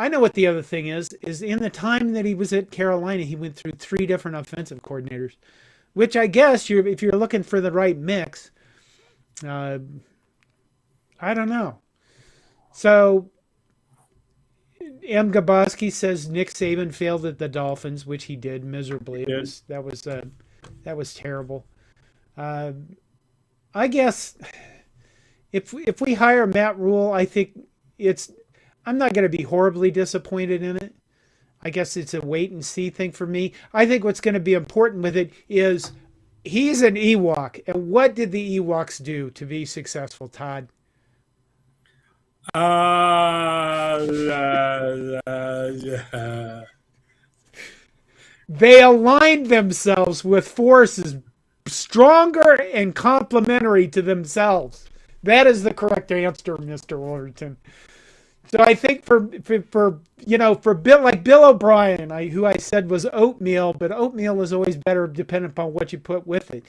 I know what the other thing is in the time that he was at Carolina, he went through 3 different offensive coordinators, which I guess if you're looking for the right mix, I don't know. So M. Gaboski says Nick Saban failed at the Dolphins, which he did miserably. That was terrible. I guess if we hire Matt Rule, I think I'm not going to be horribly disappointed in it. I guess it's a wait and see thing for me. I think what's going to be important with it is he's an Ewok. And what did the Ewoks do to be successful, Todd? They aligned themselves with forces stronger and complementary to themselves. That is the correct answer, Mr. Overton. So I think for Bill, like Bill O'Brien, who I said was oatmeal, but oatmeal is always better depending upon what you put with it.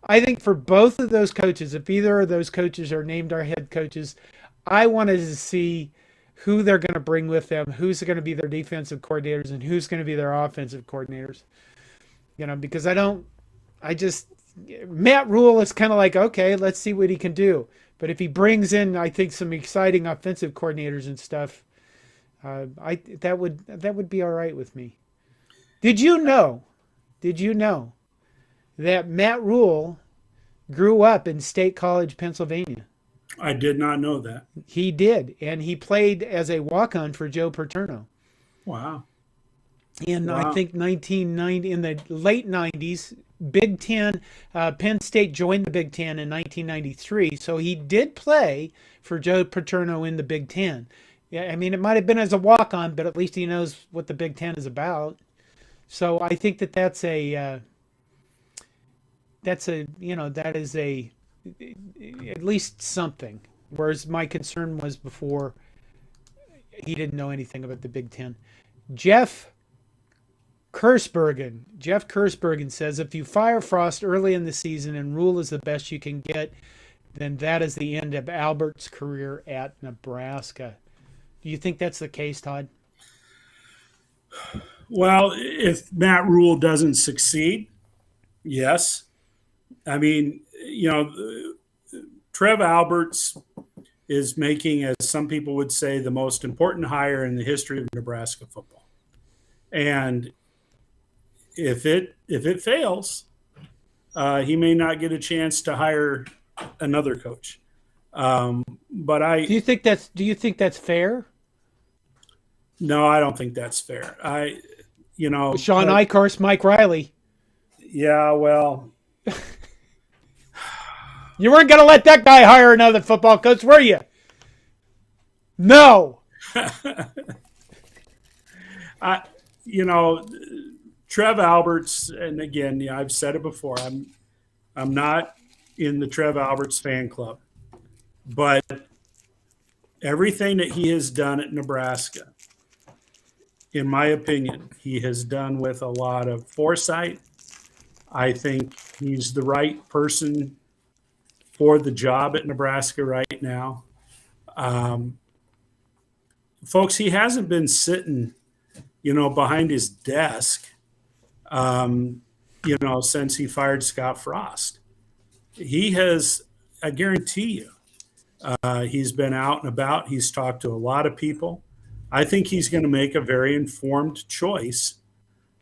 I think for both of those coaches, if either of those coaches are named our head coaches, I wanted to see who they're going to bring with them, who's going to be their defensive coordinators, and who's going to be their offensive coordinators. Because Matt Rule is kind of like, okay, let's see what he can do. But if he brings in, I think, some exciting offensive coordinators and stuff, that would be all right with me. Did you know that Matt Rule grew up in State College, Pennsylvania? I did not know that. He did, and he played as a walk-on for Joe Paterno. Wow. I think 1990, in the late 90s, Big Ten, Penn State joined the Big Ten in 1993, so he did play for Joe Paterno in the Big Ten. Yeah, I mean, it might have been as a walk-on, but at least he knows what the Big Ten is about. So I think that is at least something. Whereas my concern was before, he didn't know anything about the Big Ten. Jeff Kersbergen says, if you fire Frost early in the season and Rule is the best you can get, then that is the end of Albert's career at Nebraska. Do you think that's the case, Todd? Well, if Matt Rule doesn't succeed, yes. I mean, Trev Alberts is making, as some people would say, the most important hire in the history of Nebraska football. And if it fails, he may not get a chance to hire another coach. But do you think that's fair? No, I don't think that's fair. Sean Eichhorst, Mike Riley. Yeah, well, you weren't going to let that guy hire another football coach, were you? No. Trev Alberts, and again, I've said it before, I'm not in the Trev Alberts fan club, but everything that he has done at Nebraska, in my opinion, he has done with a lot of foresight. I think he's the right person for the job at Nebraska right now. Um, Folks, he hasn't been sitting, behind his desk, since he fired Scott Frost. He has, I guarantee you, he's been out and about. He's talked to a lot of people. I think he's going to make a very informed choice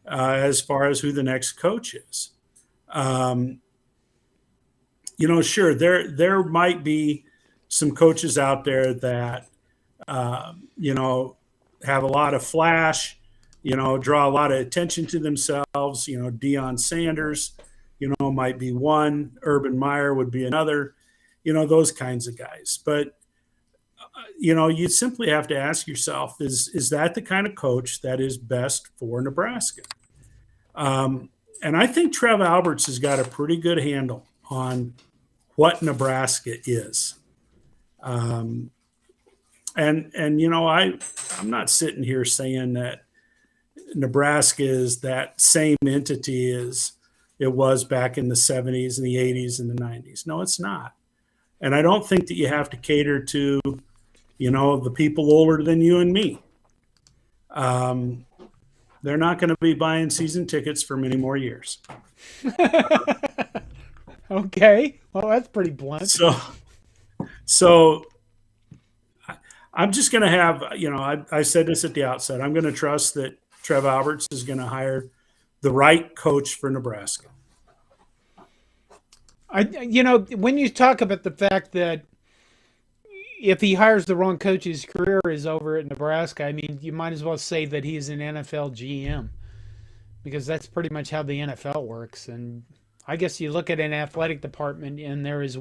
as far as who the next coach is. Sure, there might be some coaches out there that have a lot of flash, draw a lot of attention to themselves. Deion Sanders, might be one. Urban Meyer would be another. Those kinds of guys. But you simply have to ask yourself: is that the kind of coach that is best for Nebraska? And I think Trev Alberts has got a pretty good handle on what Nebraska is. I'm not sitting here saying that Nebraska is that same entity as it was back in the 70s and the 80s and the 90s. No, it's not. And I don't think that you have to cater to, the people older than you and me. They're not going to be buying season tickets for many more years. Okay. Well, that's pretty blunt. So I'm just going to have, I said this at the outset. I'm going to trust that Trev Alberts is going to hire the right coach for Nebraska. When you talk about the fact that if he hires the wrong coach, his career is over at Nebraska, I mean, you might as well say that he's an NFL GM, because that's pretty much how the NFL works. And I guess you look at an athletic department and there's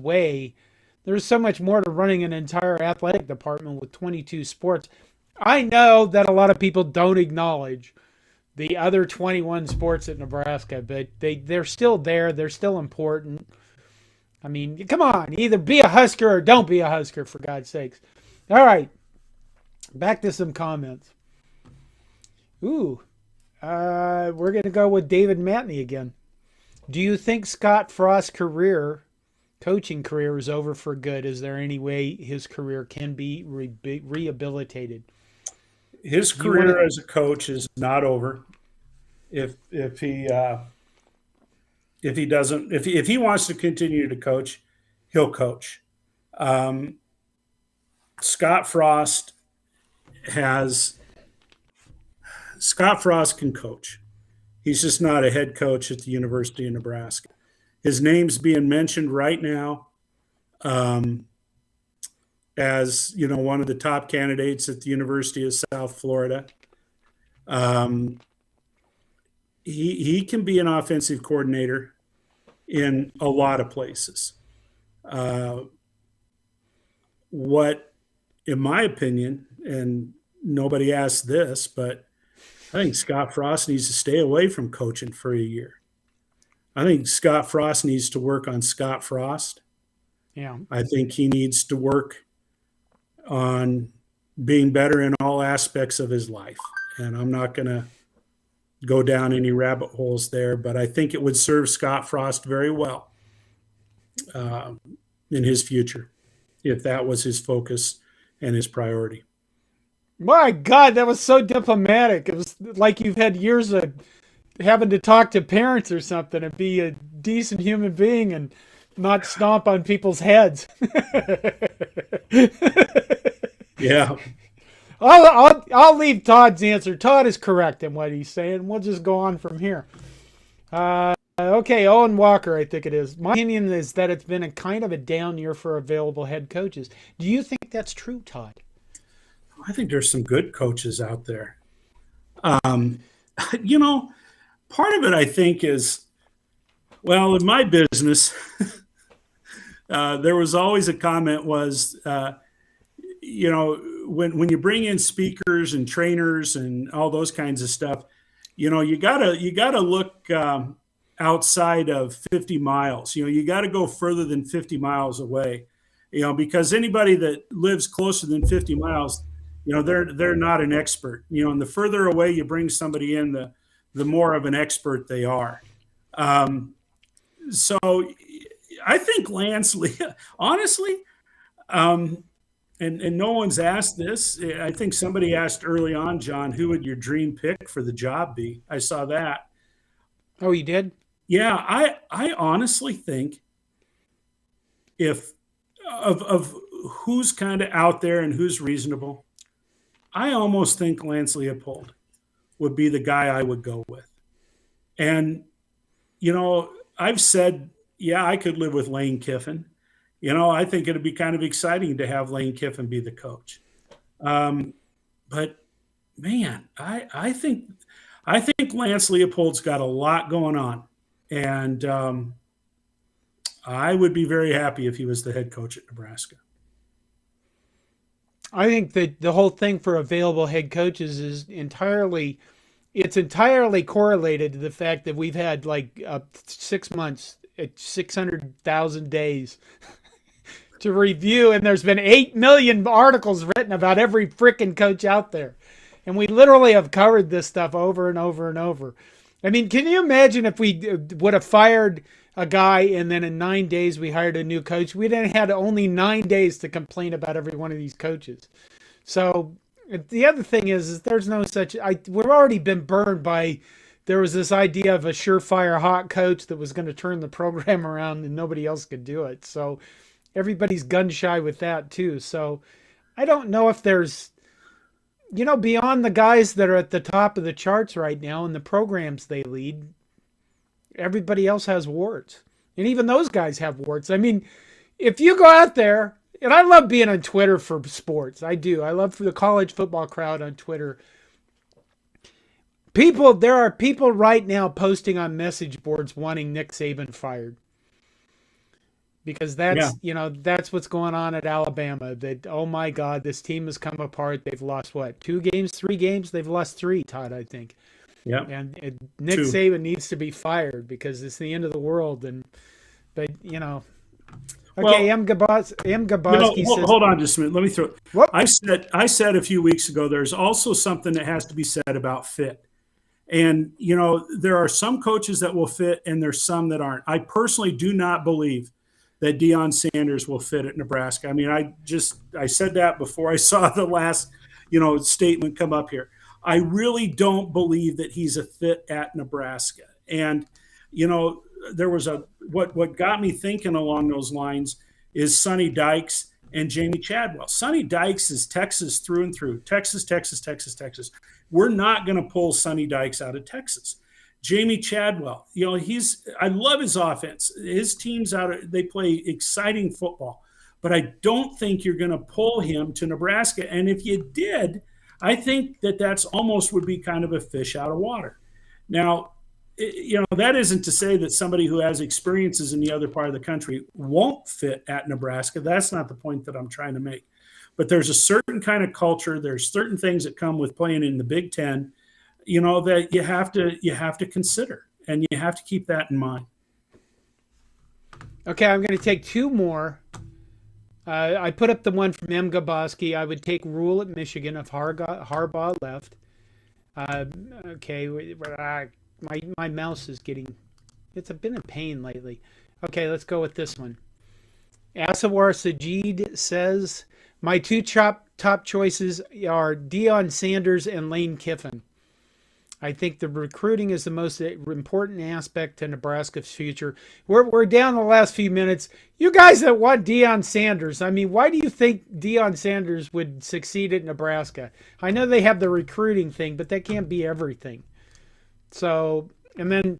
so much more to running an entire athletic department with 22 sports. I know that a lot of people don't acknowledge the other 21 sports at Nebraska, but they're still there. They're still important. I mean, come on, either be a Husker or don't be a Husker, for God's sakes. All right, back to some comments. We're going to go with David Matney again. Do you think Scott Frost's coaching career is over for good? Is there any way his career can be rehabilitated? His career as a coach is not over. If he wants to continue to coach, he'll coach. Scott Frost can coach. He's just not a head coach at the University of Nebraska. His name's being mentioned right now as one of the top candidates at the University of South Florida. He can be an offensive coordinator in a lot of places. What, in my opinion, and nobody asked this, but I think Scott Frost needs to stay away from coaching for a year. I think Scott Frost needs to work on Scott Frost. Yeah. I think he needs to work on being better in all aspects of his life. And I'm not going to go down any rabbit holes there, but I think it would serve Scott Frost very well in his future if that was his focus and his priority. My God, that was so diplomatic. It was like you've had years of having to talk to parents or something and be a decent human being and not stomp on people's heads. Yeah. I'll leave Todd's answer. Todd is correct in what he's saying. We'll just go on from here. Okay, Owen Walker, I think it is. My opinion is that it's been a kind of a down year for available head coaches. Do you think that's true, Todd? I think there's some good coaches out there. Part of it, I think, is, well, in my business, there was always a comment was, when you bring in speakers and trainers and all those kinds of stuff, you gotta look outside of 50 miles. You got to go further than 50 miles away, because anybody that lives closer than 50 miles, they're not an expert. And the further away you bring somebody in, the more of an expert they are. So I think Lance Lee, honestly, and no one's asked this. I think somebody asked early on, John, who would your dream pick for the job be? I saw that. Oh, you did? Yeah, I honestly think if of who's kind of out there and who's reasonable, I almost think Lance Leopold would be the guy I would go with. And I've said, yeah, I could live with Lane Kiffin. I think it'd be kind of exciting to have Lane Kiffin be the coach. But man, I think Lance Leopold's got a lot going on, and I would be very happy if he was the head coach at Nebraska. I think that the whole thing for available head coaches is entirely correlated to the fact that we've had 6 months, 600,000 days to review, and there's been 8 million articles written about every freaking coach out there. And we literally have covered this stuff over and over and over. I mean, can you imagine if we would have fired a guy and then in 9 days we hired a new coach? We then had only 9 days to complain about every one of these coaches. So the other thing is there's no such, we've already been burned by, there was this idea of a surefire hot coach that was going to turn the program around and nobody else could do it. So everybody's gun shy with that too. So I don't know if there's, beyond the guys that are at the top of the charts right now and the programs they lead, everybody else has warts. And even those guys have warts. I mean, if you go out there, and I love being on Twitter for sports. I do. I love the college football crowd on Twitter. There are people right now posting on message boards wanting Nick Saban fired. Because that's what's going on at Alabama. That, oh my God, this team has come apart. They've lost 2 games, 3 games? They've lost 3, Todd, I think. Yeah. And Nick Saban needs to be fired because it's the end of the world. Okay, M. Gaboski says... Hold on just a minute. Let me throw... Whoop. I said a few weeks ago, there's also something that has to be said about fit. And, there are some coaches that will fit and there's some that aren't. I personally do not believe that Deion Sanders will fit at Nebraska. I mean, I said that before I saw the last, statement come up here. I really don't believe that he's a fit at Nebraska. And, there was what got me thinking along those lines is Sonny Dykes and Jamie Chadwell. Sonny Dykes is Texas through and through. Texas. We're not going to pull Sonny Dykes out of Texas. Jamie Chadwell, I love his offense. His teams they play exciting football, but I don't think you're going to pull him to Nebraska. And if you did, I think that's almost would be kind of a fish out of water. Now, that isn't to say that somebody who has experiences in the other part of the country won't fit at Nebraska. That's not the point that I'm trying to make. But there's a certain kind of culture. There's certain things that come with playing in the Big Ten, that you have to consider, and you have to keep that in mind. Okay, I'm going to take 2 more. I put up the one from M. Gaboski. I would take Rule at Michigan if Harbaugh left. Okay, my mouse is it's been a pain lately. Okay, let's go with this one. Asawar Sajid says, my 2 top choices are Deion Sanders and Lane Kiffin. I think the recruiting is the most important aspect to Nebraska's future. We're down the last few minutes. You guys that want Deion Sanders, I mean, why do you think Deion Sanders would succeed at Nebraska? I know they have the recruiting thing, but that can't be everything. So, and then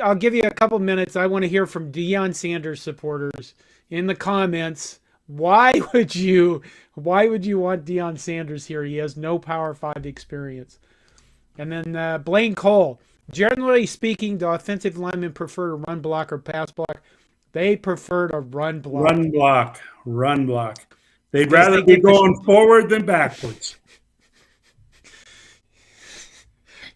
I'll give you a couple minutes. I want to hear from Deion Sanders supporters in the comments. Why would you want Deion Sanders here? He has no Power 5 experience. And then Blaine Cole. Generally speaking, do offensive linemen prefer to run block or pass block? They prefer to run block. Run block. They'd rather be going forward than backwards.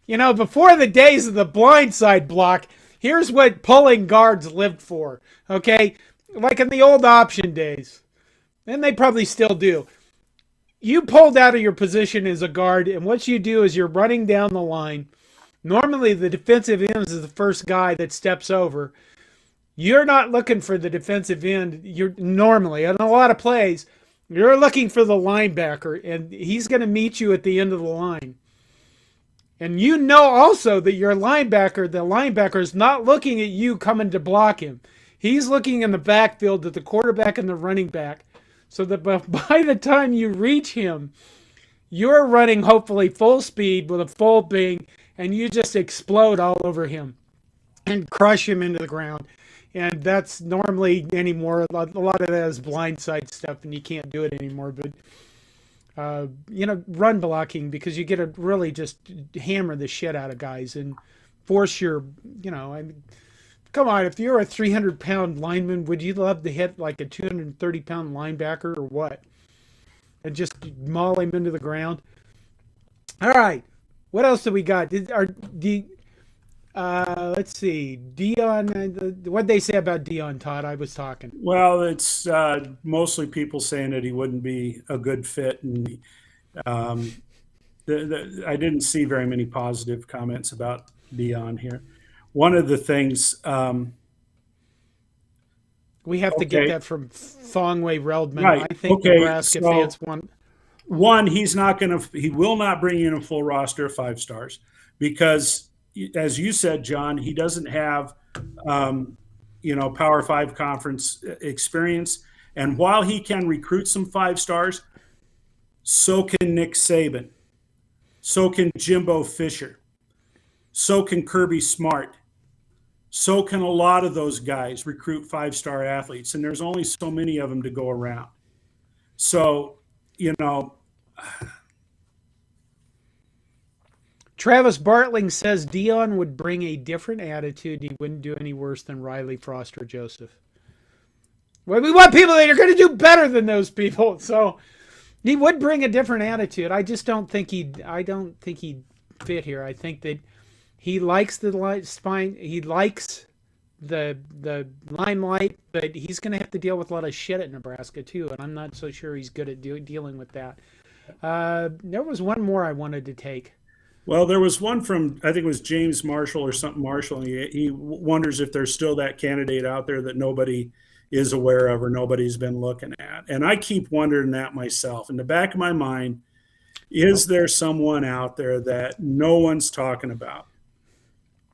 before the days of the blindside block, here's what pulling guards lived for. Okay, like in the old option days, and they probably still do. You pulled out of your position as a guard, and what you do is you're running down the line. Normally, the defensive end is the first guy that steps over. You're not looking for the defensive end. You're normally, in a lot of plays, you're looking for the linebacker, and he's going to meet you at the end of the line. And you know also that your linebacker, the linebacker, is not looking at you coming to block him. He's looking in the backfield at the quarterback and the running back. So that by the time you reach him, you're running hopefully full speed with a full bing, and you just explode all over him and crush him into the ground. And that's normally anymore. A lot of that is blindside stuff, and you can't do it anymore. But run blocking, because you get to really just hammer the shit out of guys and force your, come on, if you're a 300-pound lineman, would you love to hit like a 230-pound linebacker or what? And just maul him into the ground? All right. What else do we got? Let's see. Dion, what'd they say about Dion, Todd? I was talking. Well, it's mostly people saying that he wouldn't be a good fit, and I didn't see very many positive comments about Dion here. One of the things we have to get that from Thongway Reldman. Right. I think Nebraska fans want. One, he will not bring in a full roster of 5 stars because, as you said, John, he doesn't have, Power 5 conference experience. And while he can recruit some 5 stars, so can Nick Saban. So can Jimbo Fisher. So can Kirby Smart. So can a lot of those guys recruit 5-star athletes. And there's only so many of them to go around. So, Travis Bartling says Dion would bring a different attitude. He wouldn't do any worse than Riley, Frost, or Joseph. Well, we want people that are going to do better than those people. So he would bring a different attitude. I just don't think he'd fit here. I think that he likes the spine. He likes the limelight, but he's going to have to deal with a lot of shit at Nebraska too. And I'm not so sure he's good at dealing with that. There was one more I wanted to take. Well, there was one from, I think it was James Marshall or something Marshall. He wonders if there's still that candidate out there that nobody is aware of or nobody's been looking at. And I keep wondering that myself. In the back of my mind, is there someone out there that no one's talking about?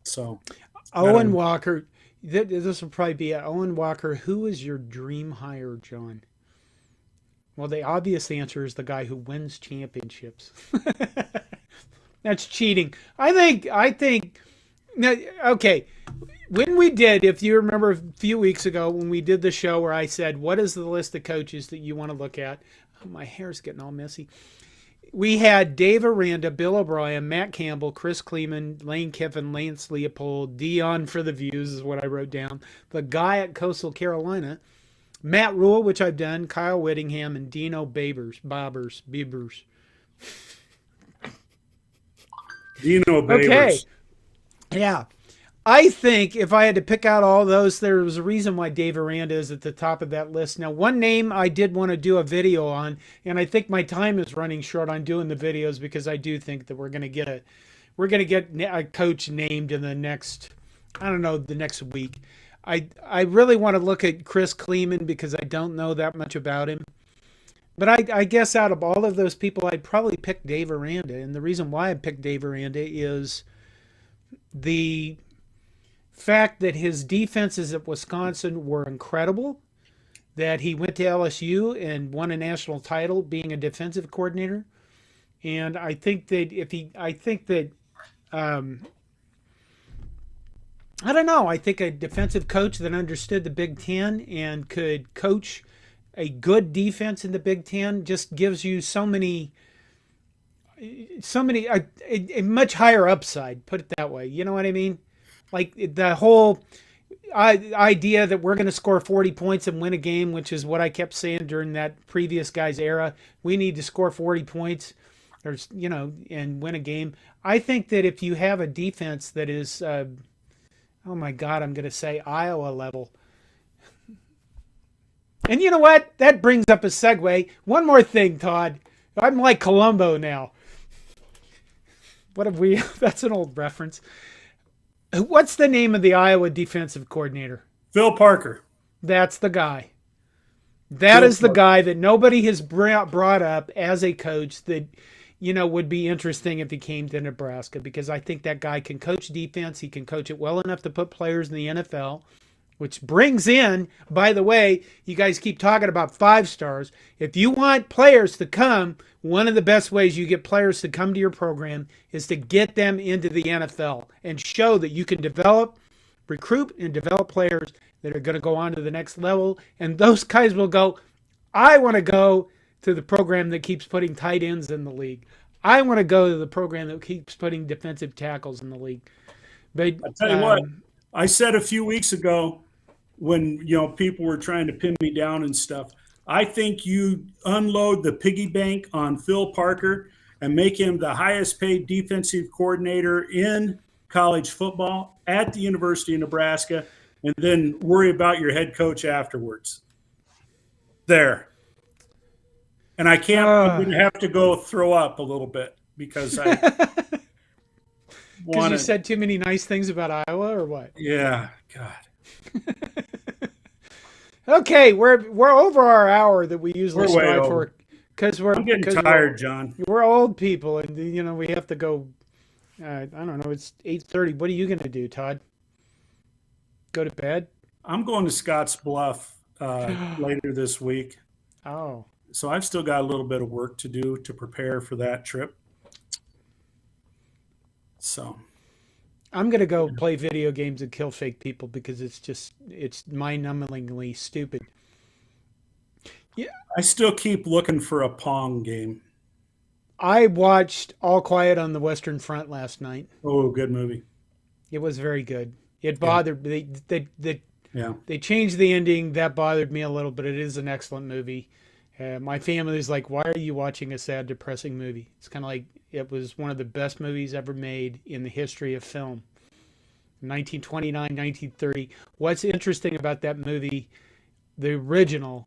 So, Owen Walker, this will probably be Owen Walker. Who is your dream hire, John? Well, the obvious answer is the guy who wins championships. That's cheating. I think, okay, when we did, if you remember a few weeks ago when we did the show where I said, what is the list of coaches that you want to look at? Oh, my hair's getting all messy. We had Dave Aranda, Bill O'Brien, Matt Campbell, Chris Kleeman, Lane Kiffin, Lance Leopold, Dion for the Views is what I wrote down. The guy at Coastal Carolina, Matt Rule, which I've done, Kyle Whittingham, and Dino Biebers. Dino Babers. Okay. Yeah. I think if I had to pick out all those, there was a reason why Dave Aranda is at the top of that list. Now, one name I did want to do a video on, and I think my time is running short on doing the videos because I do think that we're going to get a coach named in the next, the next week. I really want to look at Chris Kleeman because I don't know that much about him. But I guess out of all of those people, I'd probably pick Dave Aranda. And the reason why I picked Dave Aranda is the fact that his defenses at Wisconsin were incredible, that he went to LSU and won a national title being a defensive coordinator. And I think that I think a defensive coach that understood the Big Ten and could coach a good defense in the Big Ten just gives you a much higher upside, put it that way. You know what I mean? Like the whole idea that we're going to score 40 points and win a game, which is what I kept saying during that previous guy's era. We need to score 40 points. There's, and win a game. I think that if you have a defense that is, oh my God, I'm going to say Iowa level. And you know what? That brings up a segue. One more thing, Todd. I'm like Columbo now. What have we? That's an old reference. What's the name of the Iowa defensive coordinator? Phil Parker. That's the guy. That is the guy that nobody has brought up as a coach that, would be interesting if he came to Nebraska, because I think that guy can coach defense. He can coach it well enough to put players in the NFL, which brings in, by the way, you guys keep talking about 5 stars. If you want players to come, one of the best ways you get players to come to your program is to get them into the NFL and show that you can recruit and develop players that are going to go on to the next level. And those guys will go, I want to go to the program that keeps putting tight ends in the league. I want to go to the program that keeps putting defensive tackles in the league. But I tell you what, I said a few weeks ago when people were trying to pin me down and stuff, I think you unload the piggy bank on Phil Parker and make him the highest paid defensive coordinator in college football at the University of Nebraska, and then worry about your head coach afterwards. There. And I'm going to have to go throw up a little bit because I because you said too many nice things about Iowa, or what? Yeah, God. Okay, we're over our hour that we usually strive for, because I'm getting tired, John. We're old people, and we have to go. I don't know. It's 8:30. What are you going to do, Todd? Go to bed? I'm going to Scotts Bluff later this week. Oh. So I've still got a little bit of work to do to prepare for that trip. So I'm going to go play video games and kill fake people, because it's mind-numbingly stupid. Yeah. I still keep looking for a Pong game. I watched All Quiet on the Western Front last night. Oh, good movie. It was very good. It bothered me. Yeah. They changed the ending. That bothered me a little, but it is an excellent movie. My family is like, why are you watching a sad, depressing movie? It's kind of like, it was one of the best movies ever made in the history of film. 1929, 1930. What's interesting about that movie, the original,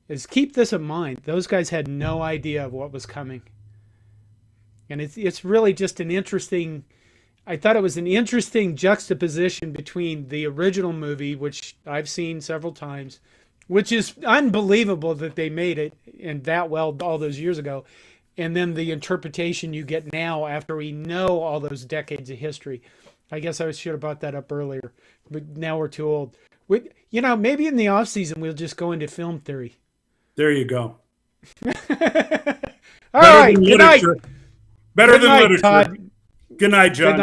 is, keep this in mind, those guys had no idea of what was coming. And it's really just an interesting, I thought it was an interesting juxtaposition between the original movie, which I've seen several times, which is unbelievable that they made it and that well all those years ago, and then the interpretation you get now after we know all those decades of history. I guess I should have brought that up earlier, but now we're too old. Maybe in the off season we'll just go into film theory. There you go. All right. Good night. Better than literature. Todd. Good night, John. Good night.